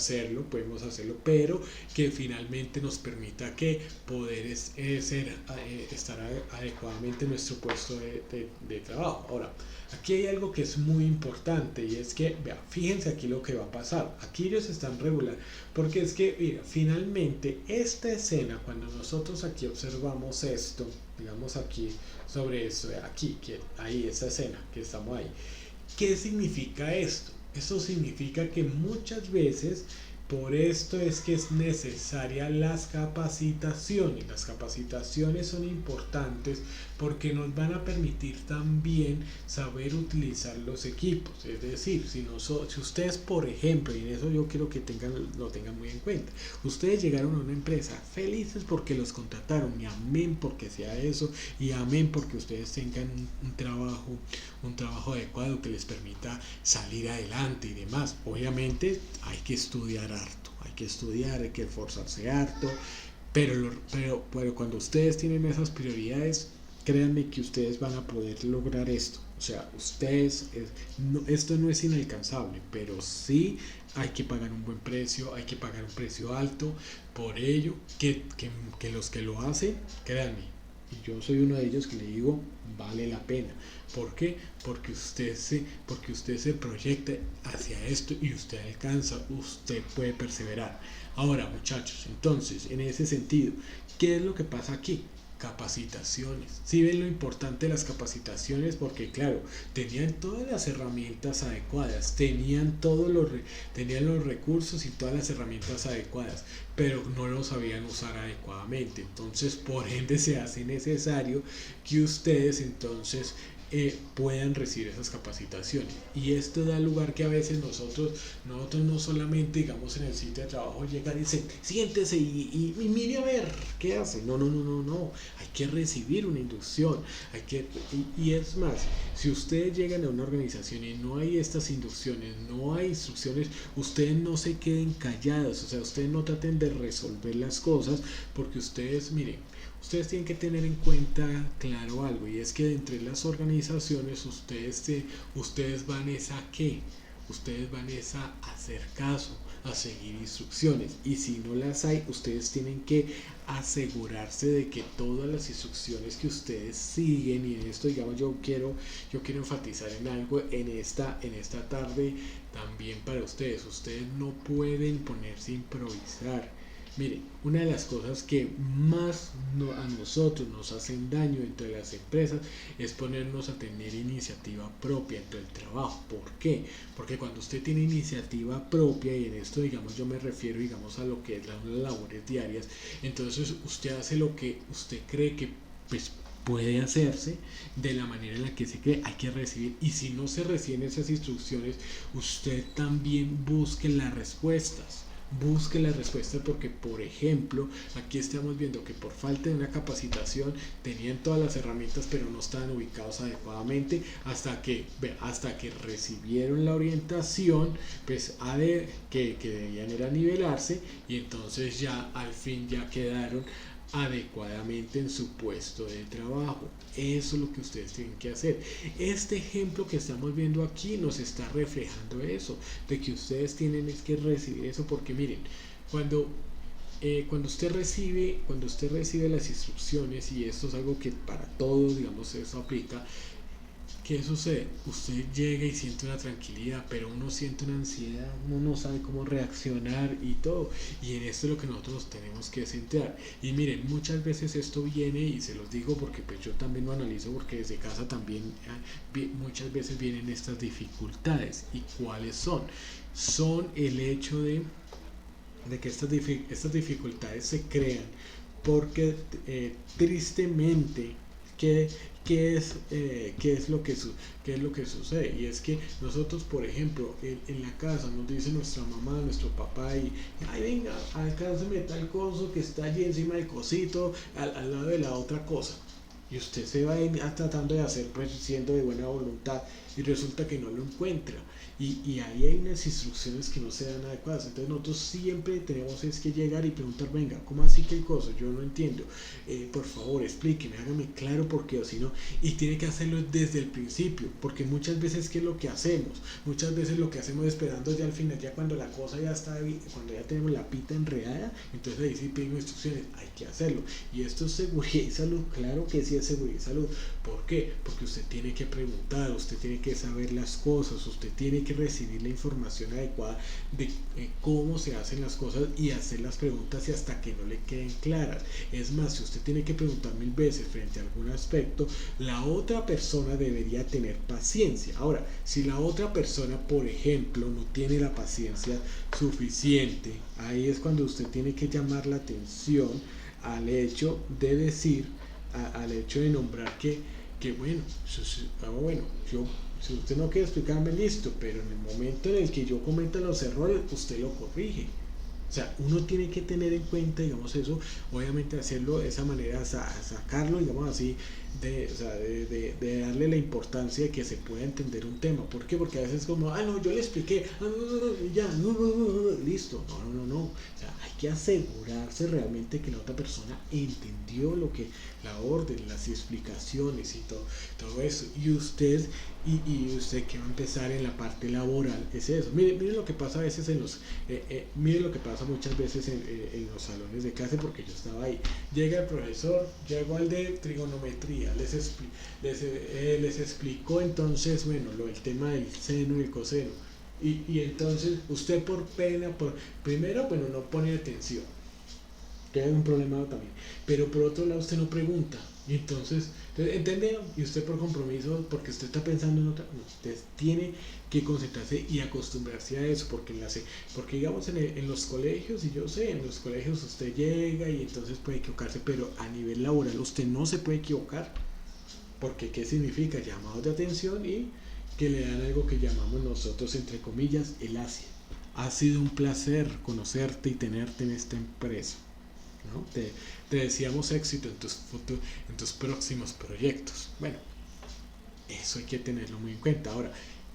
podemos hacerlo, pero que finalmente nos permita que poder estar adecuadamente en nuestro puesto de trabajo. Ahora, aquí hay algo que es muy importante, y es que, vea, fíjense aquí lo que va a pasar. Aquí ellos están regular, porque es que, mira, finalmente esta escena, cuando nosotros aquí observamos esto, digamos aquí sobre esto, aquí, que ahí, esta escena que estamos ahí, ¿qué significa esto? Esto significa que muchas veces, por esto es que es necesaria las capacitaciones. Las capacitaciones son importantes porque nos van a permitir también saber utilizar los equipos. Es decir, si ustedes, por ejemplo, y en eso yo quiero que lo tengan muy en cuenta, ustedes llegaron a una empresa felices porque los contrataron, y amén porque sea eso, y amén porque ustedes tengan un trabajo adecuado que les permita salir adelante y demás. Obviamente hay que estudiar harto, hay que esforzarse harto, pero cuando ustedes tienen esas prioridades, créanme que ustedes van a poder lograr esto. O sea, esto no es inalcanzable, pero sí hay que pagar un buen precio, hay que pagar un precio alto. Por ello, que los que lo hacen, créanme, y yo soy uno de ellos que le digo, vale la pena. ¿Por qué? Porque usted se proyecta hacia esto y usted alcanza, usted puede perseverar. Ahora, muchachos, entonces, en ese sentido, ¿qué es lo que pasa aquí? Capacitaciones. Si ven lo importante de las capacitaciones, porque claro, tenían todas las herramientas adecuadas, tenían los recursos y todas las herramientas adecuadas, pero no lo sabían usar adecuadamente. Entonces, por ende, se hace necesario que ustedes entonces puedan recibir esas capacitaciones, y esto da lugar que a veces nosotros no solamente, digamos, en el sitio de trabajo llegar y dicen siéntese y mire a ver qué hace. No, hay que recibir una inducción, y es más, si ustedes llegan a una organización y no hay estas inducciones, no hay instrucciones, ustedes no se queden callados, o sea, ustedes no traten de resolver las cosas, porque ustedes, miren, ustedes tienen que tener en cuenta, claro, algo, y es que entre las organizaciones ustedes van a ¿qué? Ustedes van a hacer caso, a seguir instrucciones, y si no las hay, ustedes tienen que asegurarse de que todas las instrucciones que ustedes siguen, y en esto, digamos, yo quiero enfatizar en algo en esta tarde también para ustedes no pueden ponerse a improvisar. Mire, una de las cosas que más a nosotros nos hacen daño dentro de las empresas es ponernos a tener iniciativa propia dentro del trabajo. ¿Por qué? Porque cuando usted tiene iniciativa propia, y en esto, digamos, yo me refiero, digamos, a lo que es las labores diarias, entonces usted hace lo que usted cree que, pues, puede hacerse de la manera en la que se cree, hay que recibir, y si no se reciben esas instrucciones, usted también busque las respuestas. Porque, por ejemplo, aquí estamos viendo que por falta de una capacitación tenían todas las herramientas, pero no estaban ubicados adecuadamente hasta que recibieron la orientación, pues que debían era nivelarse, y entonces ya al fin ya quedaron adecuadamente en su puesto de trabajo. Eso es lo que ustedes tienen que hacer. Este ejemplo que estamos viendo aquí nos está reflejando eso, de que ustedes tienen que recibir eso, porque miren, cuando usted recibe las instrucciones, y esto es algo que para todos, digamos, eso aplica. ¿Qué sucede? Usted llega y siente una tranquilidad, pero uno siente una ansiedad, uno no sabe cómo reaccionar y todo. Y en esto es lo que nosotros tenemos que centrar. Y miren, muchas veces esto viene, y se los digo porque pues yo también lo analizo, porque desde casa también muchas veces vienen estas dificultades. ¿Y cuáles son? Son el hecho de que estas dificultades se crean porque tristemente, que qué es lo que sucede, y es que nosotros, por ejemplo, en la casa nos dice nuestra mamá, nuestro papá, y ay, venga, alcánceme tal coso que está allí encima del cosito, al lado de la otra cosa, y usted se va tratando de hacer, pues, siendo de buena voluntad, y resulta que no lo encuentra, y ahí hay unas instrucciones que no se dan adecuadas. Entonces nosotros siempre tenemos es que llegar y preguntar, venga, ¿cómo así que el coso? Yo no entiendo, por favor explíqueme, hágame claro, porque o si no, y tiene que hacerlo desde el principio, porque muchas veces, ¿qué es lo que hacemos? Muchas veces lo que hacemos es esperando ya al final, ya cuando la cosa ya está, cuando ya tenemos la pita enredada, entonces ahí sí pedimos instrucciones, hay que hacerlo. Y esto es seguridad y salud, claro que sí es seguridad y salud. ¿Por qué? Porque usted tiene que preguntar, usted tiene que saber las cosas, usted tiene que recibir la información adecuada de cómo se hacen las cosas, y hacer las preguntas y hasta que no le queden claras. Es más, si usted tiene que preguntar 1000 veces frente a algún aspecto, la otra persona debería tener paciencia. Ahora, si la otra persona, por ejemplo, no tiene la paciencia suficiente, ahí es cuando usted tiene que llamar la atención al hecho de decir, al hecho de nombrar que bueno, bueno, yo, si usted no quiere explicarme, listo, pero en el momento en el que yo cometa los errores, usted lo corrige. O sea, uno tiene que tener en cuenta, digamos, eso, obviamente hacerlo de esa manera, sacarlo, digamos así, o sea, de darle la importancia de que se pueda entender un tema. ¿Por qué? Porque a veces como, no, yo le expliqué, ya, listo, no. O sea, hay que asegurarse realmente que la otra persona entendió lo que, la orden, las explicaciones y todo eso. Y usted que va a empezar en la parte laboral es eso. Mire lo que pasa a veces mire lo que pasa muchas veces en los salones de clase, porque yo estaba ahí. Llega el profesor, llegó al de trigonometría, les explicó entonces, bueno, el tema del seno y el coseno. Y entonces usted por pena, primero, bueno, no pone atención, que hay un problema también, pero por otro lado usted no pregunta, y entonces ¿entendieron? Y usted por compromiso, porque usted está pensando en otra, no, usted tiene que concentrarse y acostumbrarse a eso, porque digamos en los colegios, y yo sé, en los colegios usted llega y entonces puede equivocarse, pero a nivel laboral usted no se puede equivocar, porque ¿qué significa? Llamados de atención y que le dan algo que llamamos nosotros, entre comillas, el ASIA. Ha sido un placer conocerte y tenerte en esta empresa, ¿no? Te deseamos éxito en tus próximos proyectos. Bueno, eso hay que tenerlo muy en cuenta. Ahora,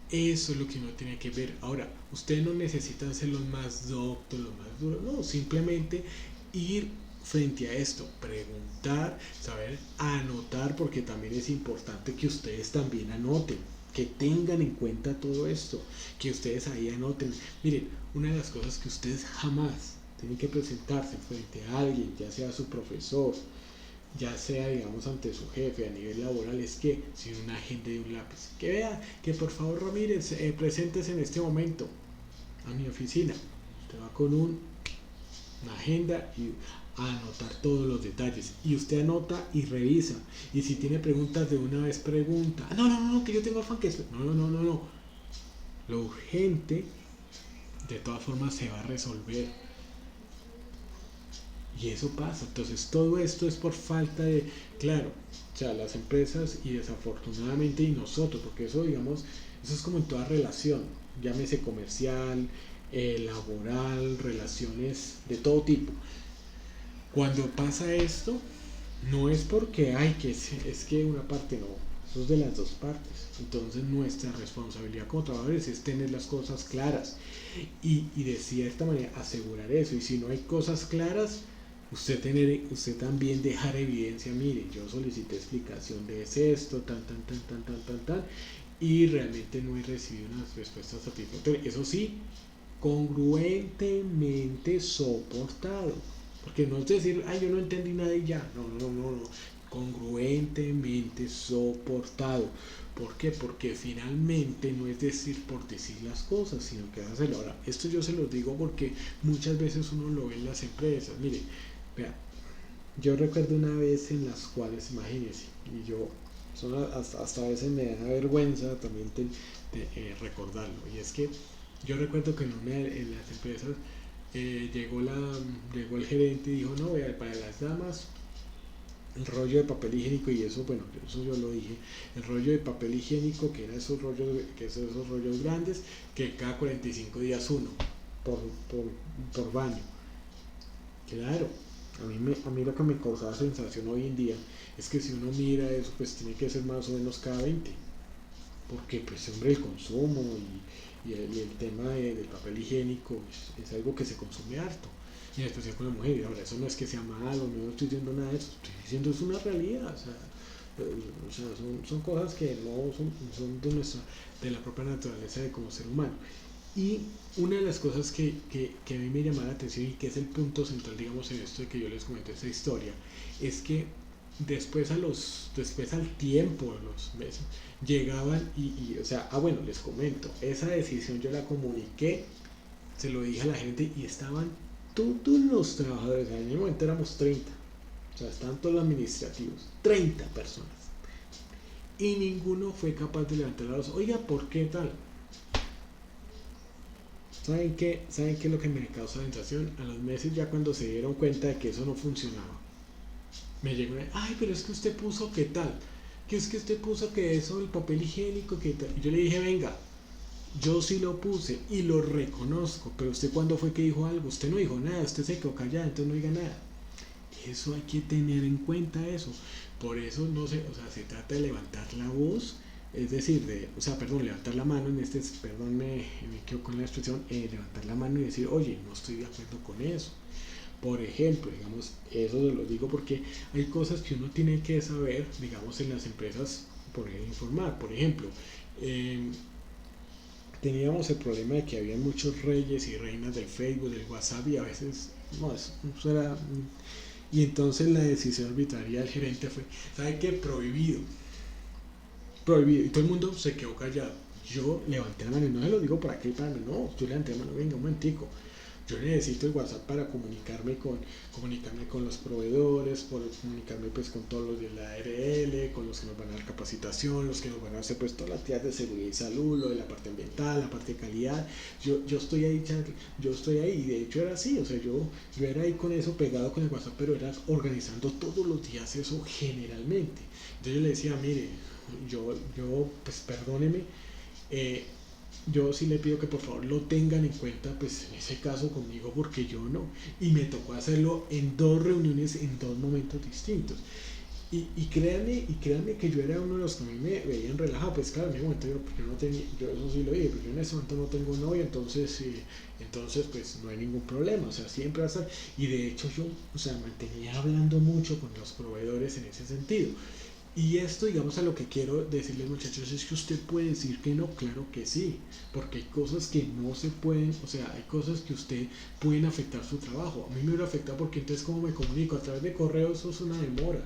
eso es lo que uno tiene que ver. Ahora, ustedes no necesitan ser los más doctos, los más duros, no, simplemente ir frente a esto, preguntar, saber anotar, porque también es importante que ustedes también anoten, que tengan en cuenta todo esto, que ustedes ahí anoten. Miren, una de las cosas que ustedes jamás tienen que presentarse frente a alguien, ya sea su profesor, ya sea, digamos, ante su jefe a nivel laboral, es que sin una agenda y un lápiz, que vea, que por favor Ramírez, preséntese en este momento a mi oficina. Usted va con una agenda y a anotar todos los detalles, y usted anota y revisa, y si tiene preguntas de una vez pregunta. No, que yo tengo afán, que esto, no, lo urgente de todas formas se va a resolver. Y eso pasa. Entonces todo esto es por falta de, claro, o sea, las empresas y desafortunadamente y nosotros, porque eso, digamos, eso es como en toda relación, llámese comercial, laboral, relaciones de todo tipo. Cuando pasa esto, no es porque es que una parte no, eso es de las dos partes. Entonces nuestra responsabilidad como trabajadores es tener las cosas claras y de cierta manera asegurar eso. Y si no hay cosas claras, usted también dejar evidencia, mire, yo solicité explicación de esto, tan, y realmente no he recibido unas respuestas satisfactorias. Eso sí, congruentemente soportado. Porque no es decir, yo no entendí nada y ya. No. Congruentemente soportado. ¿Por qué? Porque finalmente no es decir por decir las cosas, sino que hacerlo. Ahora, esto yo se los digo porque muchas veces uno lo ve en las empresas. Mire, vea, yo recuerdo una vez en las cuales, imagínense, y yo, hasta a veces me da vergüenza también recordarlo, y es que yo recuerdo que en las empresas llegó el gerente y dijo, no, vea, para las damas el rollo de papel higiénico, y eso, bueno, eso yo lo dije, el rollo de papel higiénico, que eran esos rollos grandes, que cada 45 días uno, por baño. Claro, a mí lo que me causaba sensación hoy en día es que si uno mira eso, pues tiene que ser más o menos cada 20, porque pues hombre, el consumo y el tema del papel higiénico es algo que se consume harto, y en especial con la mujer. Y ahora, eso no es que sea malo, no estoy diciendo nada de eso, estoy diciendo es una realidad. O sea, son cosas que no son de la propia naturaleza de como ser humano. Y una de las cosas que a mí me llama la atención, y que es el punto central, digamos, en esto de que yo les comento esta historia, es que después al tiempo, a los meses, llegaban o sea, bueno, les comento, esa decisión yo la comuniqué, se lo dije a la gente, y estaban todos los trabajadores, en el momento éramos 30, o sea, estaban todos los administrativos, 30 personas, y ninguno fue capaz de levantar la voz, oiga, ¿por qué tal? ¿Saben qué? ¿Saben qué es lo que me causa sensación? A los meses, ya cuando se dieron cuenta de que eso no funcionaba, Me llegó una, ay, pero es que usted puso qué tal, que es que usted puso que eso, el papel higiénico, que tal. Y yo le dije, venga, yo sí lo puse y lo reconozco, pero usted cuándo fue que dijo algo, usted no dijo nada, usted se quedó callado, entonces no diga nada. Eso hay que tener en cuenta eso. Por eso no sé, o sea, se trata de levantar la voz, es decir, o sea, perdón, levantar la mano en perdón, me quedo con la expresión, levantar la mano y decir, oye, no estoy de acuerdo con eso. Por ejemplo, digamos, eso se lo digo porque hay cosas que uno tiene que saber, digamos, en las empresas, por informar. Por ejemplo, eh, teníamos el problema de que había muchos reyes y reinas del Facebook, del WhatsApp y a veces, no, eso era. Y entonces la decisión arbitraria del gerente fue, ¿sabe qué? Prohibido, prohibido. Y todo el mundo se quedó callado. Yo levanté la mano y no se lo digo por aquí, para mí, no, yo levanté la mano, venga, un momentico. Yo necesito el WhatsApp para comunicarme con los proveedores, por comunicarme pues con todos los de la ARL, con los que nos van a dar capacitación, los que nos van a hacer pues todas las actividades de seguridad y salud, lo de la parte ambiental, la parte de calidad. Yo estoy ahí, yo estoy ahí, y de hecho era así, o sea, yo era ahí con eso pegado con el WhatsApp, pero era organizando todos los días eso generalmente. Entonces yo le decía, mire, pues perdóneme, eh, yo sí le pido que por favor lo tengan en cuenta, pues en ese caso conmigo, porque yo no. Y me tocó hacerlo en dos reuniones, en dos momentos distintos. Y créanme que yo era uno de los que a mí me veían relajado. Pues claro, en ese momento yo no tenía, yo eso sí lo dije, pero yo en ese momento no tengo novia, entonces pues no hay ningún problema, o sea, siempre va a estar. Y de hecho yo, o sea, mantenía hablando mucho con los proveedores en ese sentido. Y esto, digamos, a lo que quiero decirles, muchachos, es que usted puede decir que no, claro que sí, porque hay cosas que no se pueden, o sea, hay cosas que usted pueden afectar su trabajo. A mí me hubiera afectado porque entonces, ¿cómo me comunico? A través de correo eso es una demora,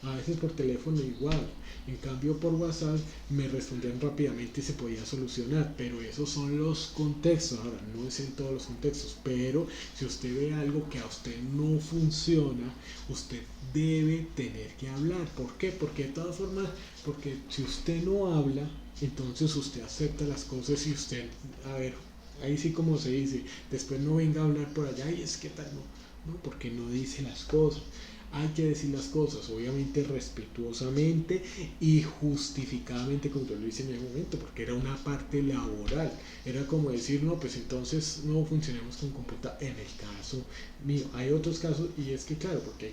a veces por teléfono igual. En cambio, por WhatsApp me respondían rápidamente y se podía solucionar, pero esos son los contextos. Ahora, no es en todos los contextos, pero si usted ve algo que a usted no funciona, usted debe tener que hablar. ¿Por qué? Porque de todas formas, porque si usted no habla, entonces usted acepta las cosas y usted, a ver, ahí sí como se dice, después no venga a hablar por allá y es que tal, no, no, porque no dice las cosas. Hay que decir las cosas, obviamente respetuosamente y justificadamente, como yo lo hice en ese momento, porque era una parte laboral. Era como decir, no, pues entonces no funcionemos con computadora. En el caso mío, hay otros casos, y es que claro, porque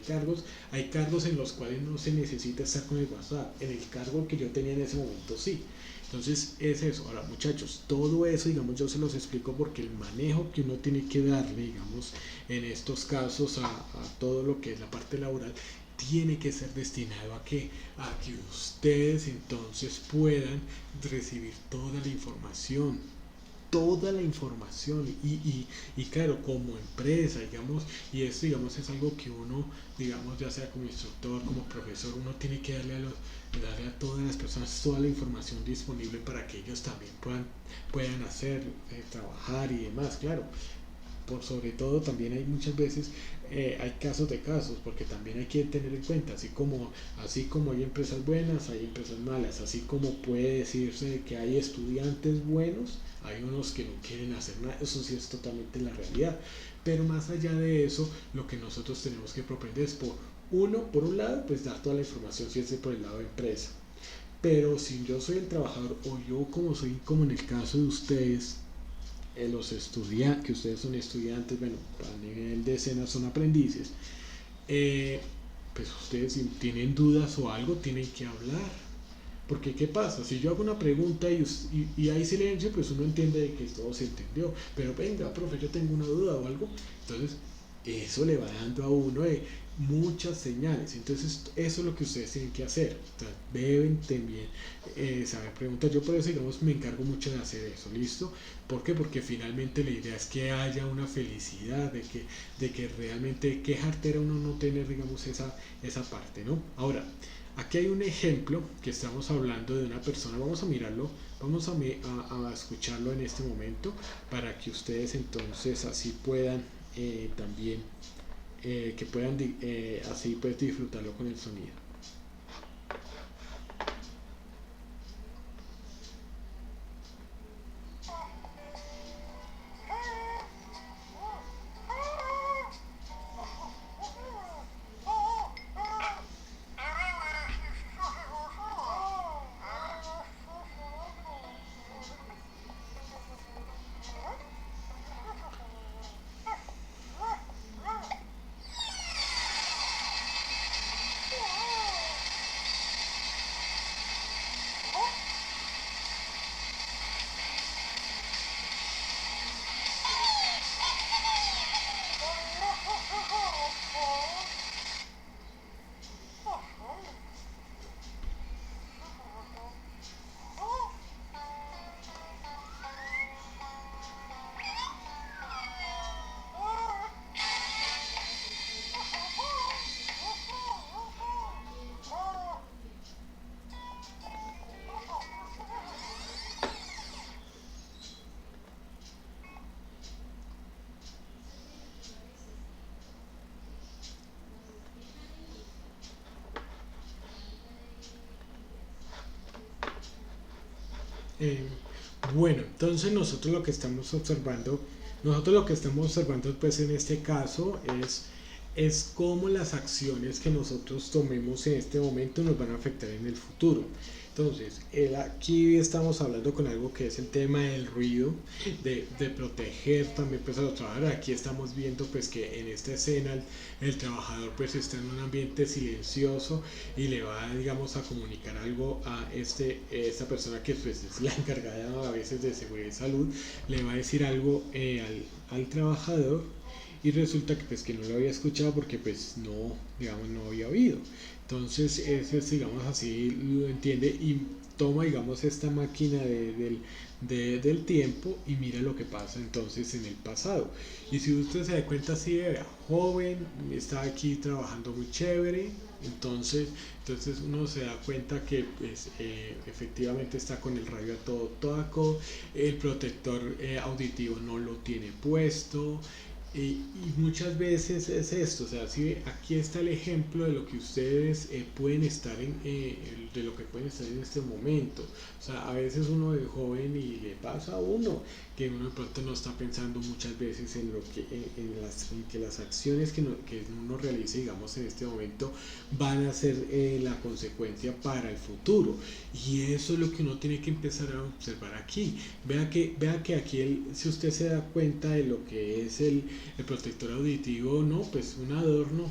hay cargos en los cuales no se necesita estar con el WhatsApp. En el cargo que yo tenía en ese momento, sí. Entonces es eso. Ahora, muchachos, todo eso, digamos, yo se los explico porque el manejo que uno tiene que darle, digamos, en estos casos a todo lo que es la parte laboral, tiene que ser destinado a que ustedes entonces puedan recibir toda la información y claro, como empresa, digamos, y esto, digamos, es algo que uno, digamos, ya sea como instructor, como profesor, uno tiene que darle a todas las personas toda la información disponible para que ellos también puedan hacer, trabajar y demás, claro. Por sobre todo también hay muchas veces hay casos de casos, porque también hay que tener en cuenta, así como hay empresas buenas, hay empresas malas, así como puede decirse que hay estudiantes buenos, hay unos que no quieren hacer nada. Eso sí es totalmente la realidad, pero más allá de eso, lo que nosotros tenemos que propender es por un lado, pues dar toda la información si es por el lado de empresa, pero si yo soy el trabajador o yo como soy, como en el caso de ustedes, los estudiantes, que ustedes son estudiantes, bueno, a nivel de escena son aprendices, eh, pues ustedes si tienen dudas o algo tienen que hablar. Porque ¿qué pasa? Si yo hago una pregunta y hay silencio, pues uno entiende de que todo se entendió. Pero venga, profe, yo tengo una duda o algo. Entonces, eso le va dando a uno muchas señales. Entonces, eso es lo que ustedes tienen que hacer. O sea, deben también saber preguntar. Yo por eso, digamos, me encargo mucho de hacer eso, ¿listo? ¿Por qué? Porque finalmente la idea es que haya una felicidad, de que realmente qué jartera uno no tener, digamos, esa parte, ¿no? Ahora, aquí hay un ejemplo que estamos hablando de una persona, vamos a mirarlo, vamos a escucharlo en este momento para que ustedes entonces así puedan también, que puedan así pues disfrutarlo con el sonido. Eh, bueno, entonces nosotros lo que estamos observando pues en este caso es cómo las acciones que nosotros tomemos en este momento nos van a afectar en el futuro. Entonces, aquí estamos hablando con algo que es el tema del ruido, de proteger también pues a los trabajadores. Aquí estamos viendo pues que en esta escena el trabajador pues está en un ambiente silencioso y le va digamos a comunicar algo a esta persona que pues es la encargada a veces de seguridad y salud, le va a decir algo al trabajador y resulta que pues que no lo había escuchado porque pues no, digamos, no había oído. Entonces ese es, digamos así, lo entiende y toma, digamos, esta máquina del tiempo y mira lo que pasa entonces en el pasado. Y si usted se da cuenta, así era joven, está aquí trabajando muy chévere, entonces uno se da cuenta que pues, efectivamente está con el radio a todo toco, el protector auditivo no lo tiene puesto, y muchas veces es esto, o sea, si aquí está el ejemplo de lo que ustedes pueden estar de lo que pueden estar en este momento. O sea, a veces uno es joven y le pasa a uno que uno de pronto no está pensando muchas veces en lo que en que las acciones que uno realice, digamos, en este momento van a ser la consecuencia para el futuro. Y eso es lo que uno tiene que empezar a observar aquí. Vea que aquí, si usted se da cuenta de lo que es el protector auditivo, no, pues un adorno,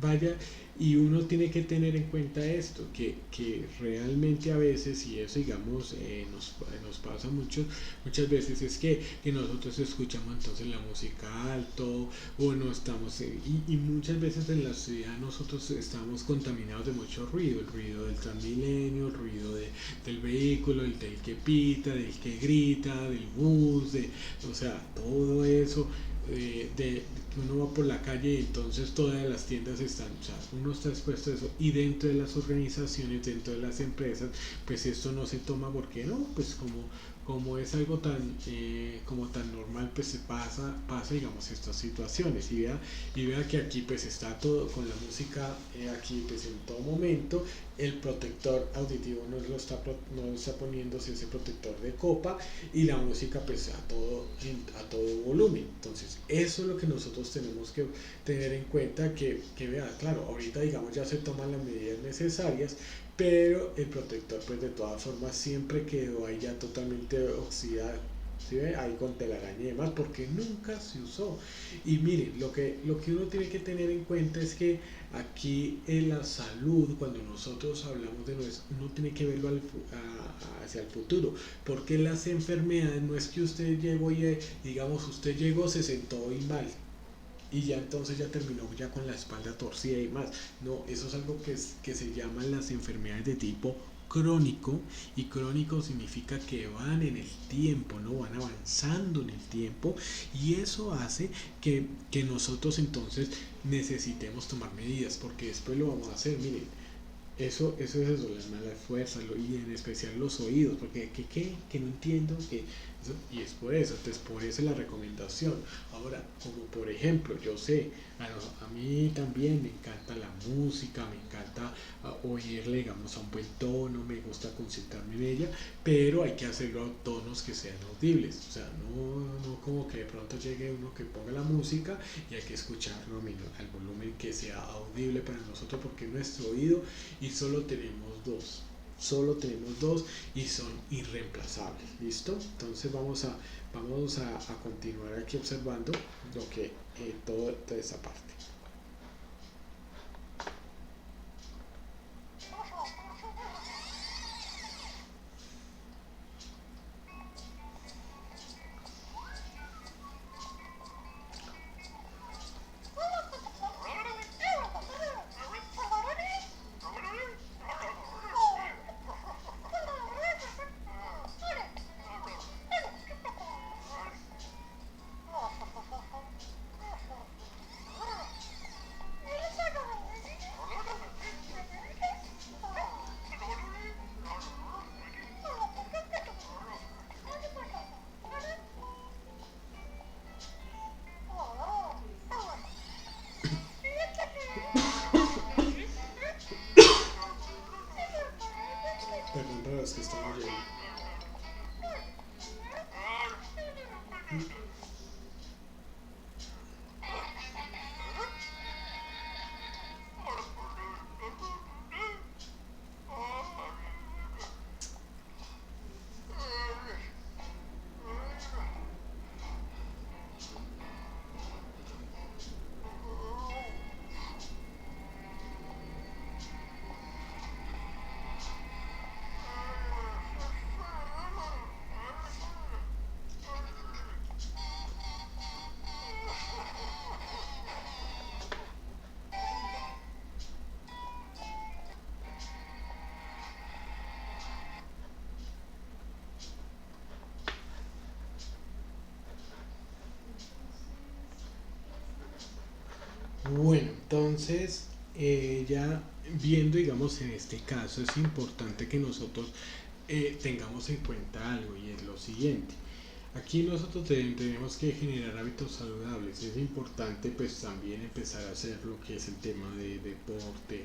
vaya, y uno tiene que tener en cuenta esto, que realmente a veces, y eso digamos nos pasa muchas veces, es que nosotros escuchamos entonces la música alto, o no estamos, y muchas veces en la ciudad nosotros estamos contaminados de mucho ruido, el ruido del Transmilenio, el ruido del vehículo, el del que pita, del que grita, del bus, o sea, todo eso que uno va por la calle y entonces todas las tiendas están, o sea, uno está expuesto a eso y dentro de las organizaciones, dentro de las empresas, pues esto no se toma porque no, pues como es algo como tan normal, pues se pasa digamos estas situaciones y vea que aquí pues está todo con la música aquí pues en todo momento, el protector auditivo no está poniéndose ese protector de copa y la música pues a todo volumen. Entonces eso es lo que nosotros tenemos que tener en cuenta, que vea, claro, ahorita digamos ya se toman las medidas necesarias, pero el protector pues de todas formas siempre quedó ahí ya totalmente oxidado, ¿sí ve? Ahí con telaraña y demás, porque nunca se usó. Y miren, lo que uno tiene que tener en cuenta es que aquí en la salud, cuando nosotros hablamos de nuestro, uno tiene que verlo hacia el futuro, porque las enfermedades no es que usted llegó y digamos usted llegó, se sentó y mal, y ya entonces ya terminó ya con la espalda torcida y más. No, eso es algo que se llaman las enfermedades de tipo crónico, y crónico significa que van en el tiempo, no van avanzando en el tiempo, y eso hace que nosotros entonces necesitemos tomar medidas, porque después lo vamos a hacer, miren, eso es eso, las malas fuerzas, y en especial los oídos, porque que no entiendo, y es por eso, entonces por eso es la recomendación. Ahora, como por ejemplo, yo sé, a mí también me encanta la música, me encanta oírle, digamos, a un buen tono, me gusta concentrarme en ella, pero hay que hacerlo a tonos que sean audibles, o sea, no como que de pronto llegue uno que ponga la música y hay que escucharlo al volumen que sea audible para nosotros, porque nuestro oído, y solo tenemos dos y son irreemplazables. ¿Listo? Entonces vamos a continuar aquí observando lo que toda esa parte. Perdón para los que estamos llegando. Bueno, entonces, ya viendo, digamos, en este caso, es importante que nosotros tengamos en cuenta algo y es lo siguiente. Aquí nosotros tenemos que generar hábitos saludables. Es importante pues también empezar a hacer lo que es el tema de deporte,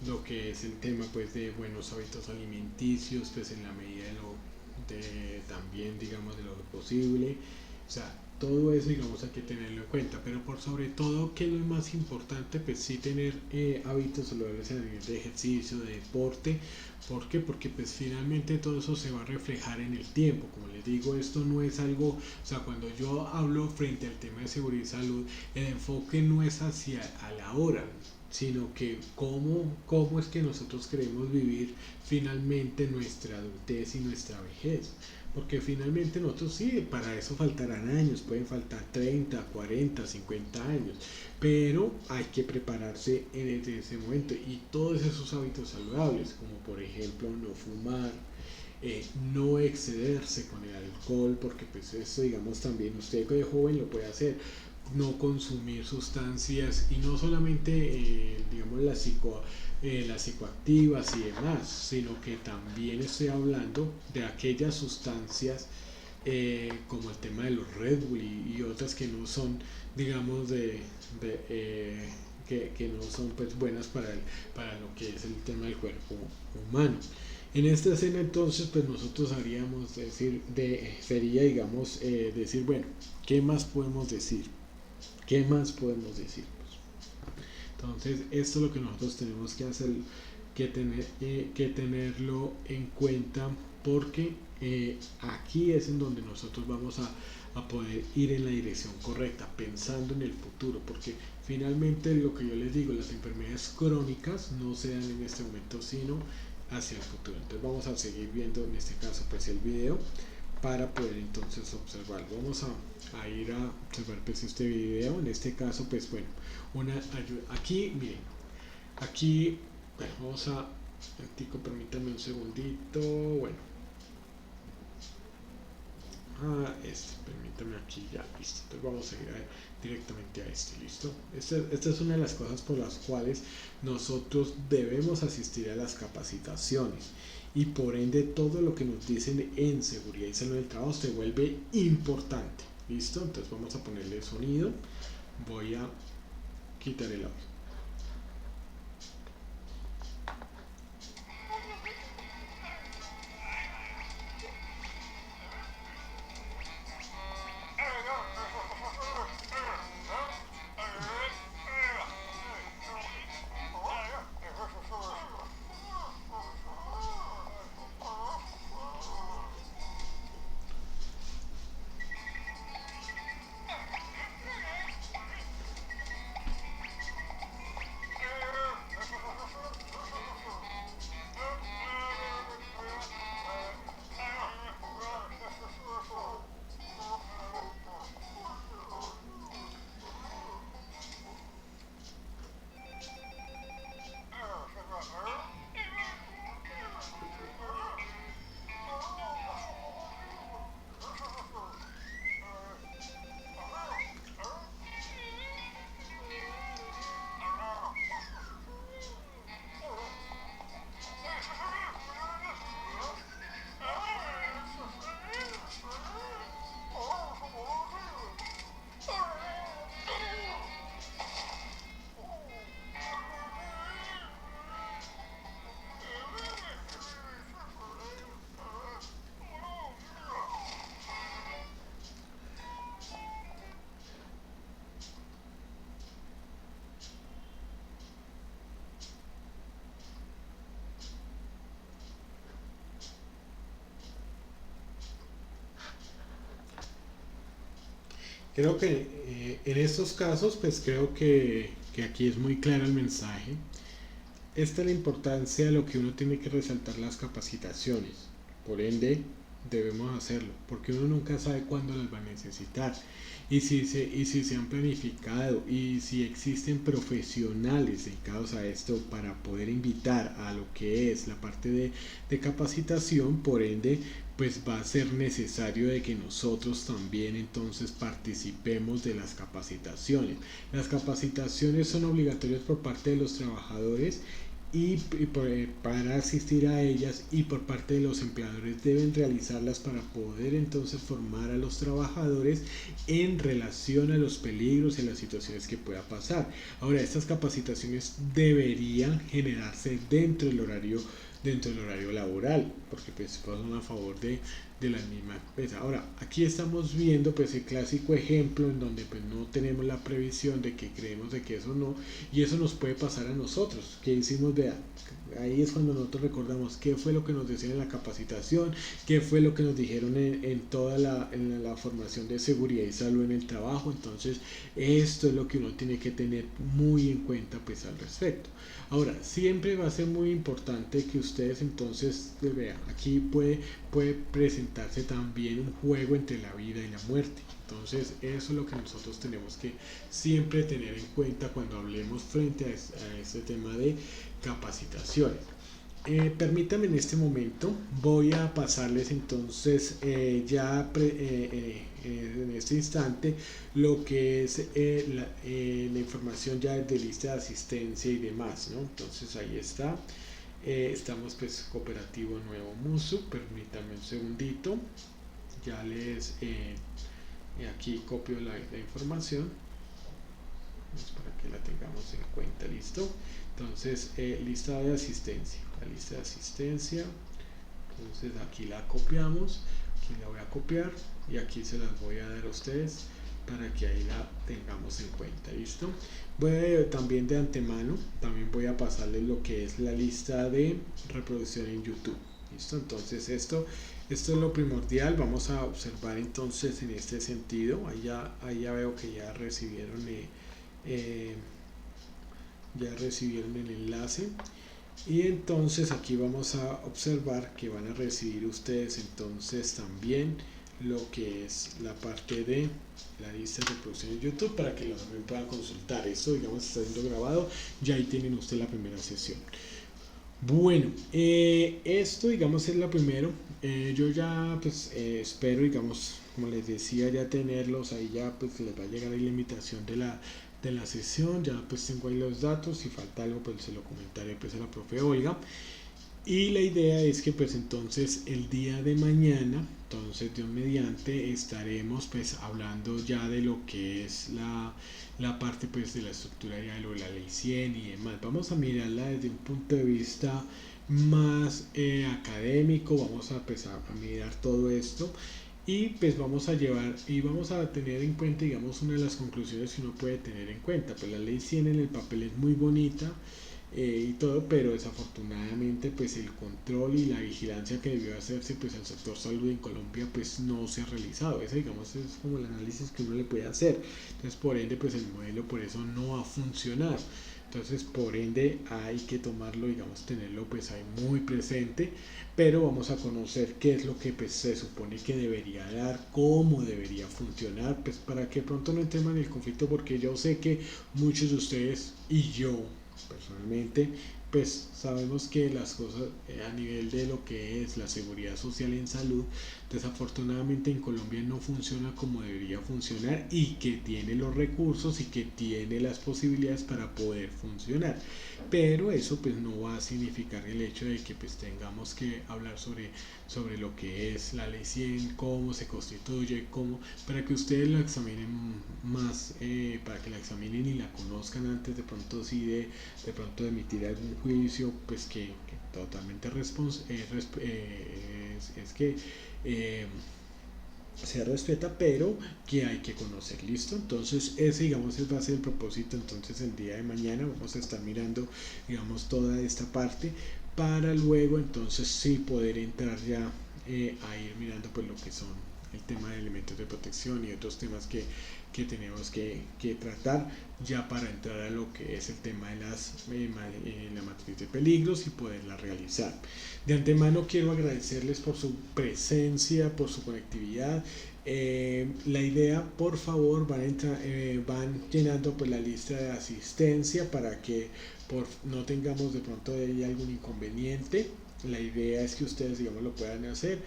lo que es el tema pues de buenos hábitos alimenticios, pues en la medida de también digamos de lo posible. O sea, todo eso digamos hay que tenerlo en cuenta, pero por sobre todo que lo más importante pues sí tener hábitos saludables en el nivel de ejercicio, de deporte. ¿Por qué? Porque pues finalmente todo eso se va a reflejar en el tiempo. Como les digo, esto no es algo, o sea, cuando yo hablo frente al tema de seguridad y salud, el enfoque no es hacia a la hora, sino que cómo es que nosotros queremos vivir finalmente nuestra adultez y nuestra vejez. Porque finalmente nosotros sí, para eso faltarán años, pueden faltar 30, 40, 50 años, pero hay que prepararse en ese momento y todos esos hábitos saludables, como por ejemplo no fumar, no excederse con el alcohol, porque pues eso digamos también usted de joven lo puede hacer, no consumir sustancias y no solamente digamos las psicoactivas y demás, sino que también estoy hablando de aquellas sustancias como el tema de los Red Bull y otras que no son digamos que no son pues buenas para lo que es el tema del cuerpo humano. En esta escena entonces pues nosotros haríamos sería digamos decir bueno, ¿qué más podemos decir? ¿Qué más podemos decir? Entonces, esto es lo que nosotros tenemos que hacer, que tenerlo en cuenta, porque aquí es en donde nosotros vamos a poder ir en la dirección correcta, pensando en el futuro, porque finalmente lo que yo les digo, las enfermedades crónicas no se dan en este momento, sino hacia el futuro. Entonces vamos a seguir viendo en este caso pues el video para poder entonces observarlo. Vamos a ir a observar pues este video, en este caso pues bueno, una ayuda. Aquí, miren, aquí, bueno, vamos a, Tico, permítame un segundito, bueno, permítame aquí ya, listo, entonces vamos a ir directamente a listo. Esta es una de las cosas por las cuales nosotros debemos asistir a las capacitaciones y por ende todo lo que nos dicen en seguridad y salud del trabajo se vuelve importante, listo. Entonces vamos a ponerle sonido, voy a quitar el audio. Creo que en estos casos, pues creo que aquí es muy claro el mensaje. Esta es la importancia de lo que uno tiene que resaltar las capacitaciones. Por ende, debemos hacerlo, porque uno nunca sabe cuándo las va a necesitar. Y si se han planificado y si existen profesionales dedicados a esto para poder invitar a lo que es la parte de capacitación, por ende, pues va a ser necesario de que nosotros también entonces participemos de las capacitaciones. Las capacitaciones son obligatorias por parte de los trabajadores para asistir a ellas, y por parte de los empleadores deben realizarlas para poder entonces formar a los trabajadores en relación a los peligros y a las situaciones que pueda pasar. Ahora, estas capacitaciones deberían generarse dentro del horario laboral, porque pues son a favor de la misma empresa. Ahora, aquí estamos viendo pues el clásico ejemplo en donde pues no tenemos la previsión de que creemos de que eso no, y eso nos puede pasar a nosotros. ¿Qué hicimos? Vea, ahí es cuando nosotros recordamos qué fue lo que nos decían en la capacitación, qué fue lo que nos dijeron en toda la formación de seguridad y salud en el trabajo. Entonces, esto es lo que uno tiene que tener muy en cuenta pues al respecto. Ahora, siempre va a ser muy importante que ustedes entonces vean, aquí puede presentarse también un juego entre la vida y la muerte. Entonces, eso es lo que nosotros tenemos que siempre tener en cuenta cuando hablemos frente a este tema de capacitaciones. Permítanme en este momento, voy a pasarles entonces en este instante lo que es la información ya de lista de asistencia y demás, ¿no? Entonces ahí está. Estamos pues Cooperativo Nuevo Musu. Permítanme un segundito, ya les aquí copio la información para que la tengamos en cuenta. Listo. Entonces, lista de asistencia, la lista de asistencia. Entonces aquí la copiamos, aquí la voy a copiar y aquí se las voy a dar a ustedes para que ahí la tengamos en cuenta. Listo. También de antemano también voy a pasarles lo que es la lista de reproducción en YouTube. Listo. Entonces esto es lo primordial. Vamos a observar entonces en este sentido. Ahí ya veo que ya recibieron el enlace, y entonces aquí vamos a observar que van a recibir ustedes entonces también lo que es la parte de la lista de reproducción en YouTube para que lo también puedan consultar. Esto digamos está siendo grabado, ya ahí tienen ustedes la primera sesión. Bueno, esto digamos es lo primero. Yo ya pues espero, digamos, como les decía, ya tenerlos ahí, ya pues les va a llegar ahí la invitación de la sesión. Ya pues tengo ahí los datos, si falta algo pues se lo comentaré pues a la profe Olga. Y la idea es que pues entonces el día de mañana, entonces Dios mediante, estaremos pues hablando ya de lo que es la parte pues de la estructura ya de lo de la ley 100 y demás. Vamos a mirarla desde un punto de vista más académico. Vamos a empezar a mirar todo esto y pues vamos a llevar y vamos a tener en cuenta, digamos, una de las conclusiones que uno puede tener en cuenta. Pues la ley 100 en el papel es muy bonita, y todo, pero desafortunadamente pues el control y la vigilancia que debió hacerse pues al sector salud en Colombia pues no se ha realizado. Ese digamos es como el análisis que uno le puede hacer. Entonces por ende pues el modelo por eso no ha funcionado. Entonces por ende hay que tomarlo, digamos, tenerlo pues ahí muy presente, pero vamos a conocer qué es lo que pues se supone que debería dar, cómo debería funcionar, pues para que pronto no entremos en el conflicto, porque yo sé que muchos de ustedes y yo personalmente pues sabemos que las cosas a nivel de lo que es la seguridad social en salud desafortunadamente en Colombia no funciona como debería funcionar, y que tiene los recursos y que tiene las posibilidades para poder funcionar, pero eso pues no va a significar el hecho de que pues tengamos que hablar sobre lo que es la ley 100, cómo se constituye, cómo, para que ustedes la examinen más, para que la examinen y la conozcan antes de pronto sí de pronto de emitir algún juicio pues que totalmente es que se respeta, pero que hay que conocer. Listo. Entonces ese digamos va a ser el propósito. Entonces el día de mañana vamos a estar mirando digamos toda esta parte para luego entonces sí poder entrar ya a ir mirando pues lo que son el tema de elementos de protección y otros temas que tenemos que tratar ya para entrar a lo que es el tema de la matriz de peligros y poderla realizar. De antemano quiero agradecerles por su presencia, por su conectividad. La idea, por favor, van llenando pues la lista de asistencia para que no tengamos de pronto de ahí algún inconveniente. La idea es que ustedes, digamos, lo puedan hacer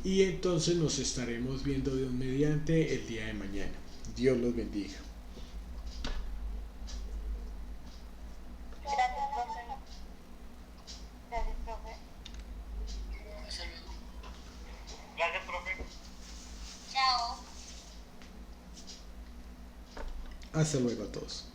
y entonces nos estaremos viendo de un mediante el día de mañana. Dios los bendiga. Gracias, profe. Gracias, profe. Gracias, profe. Chao. Hasta luego a todos.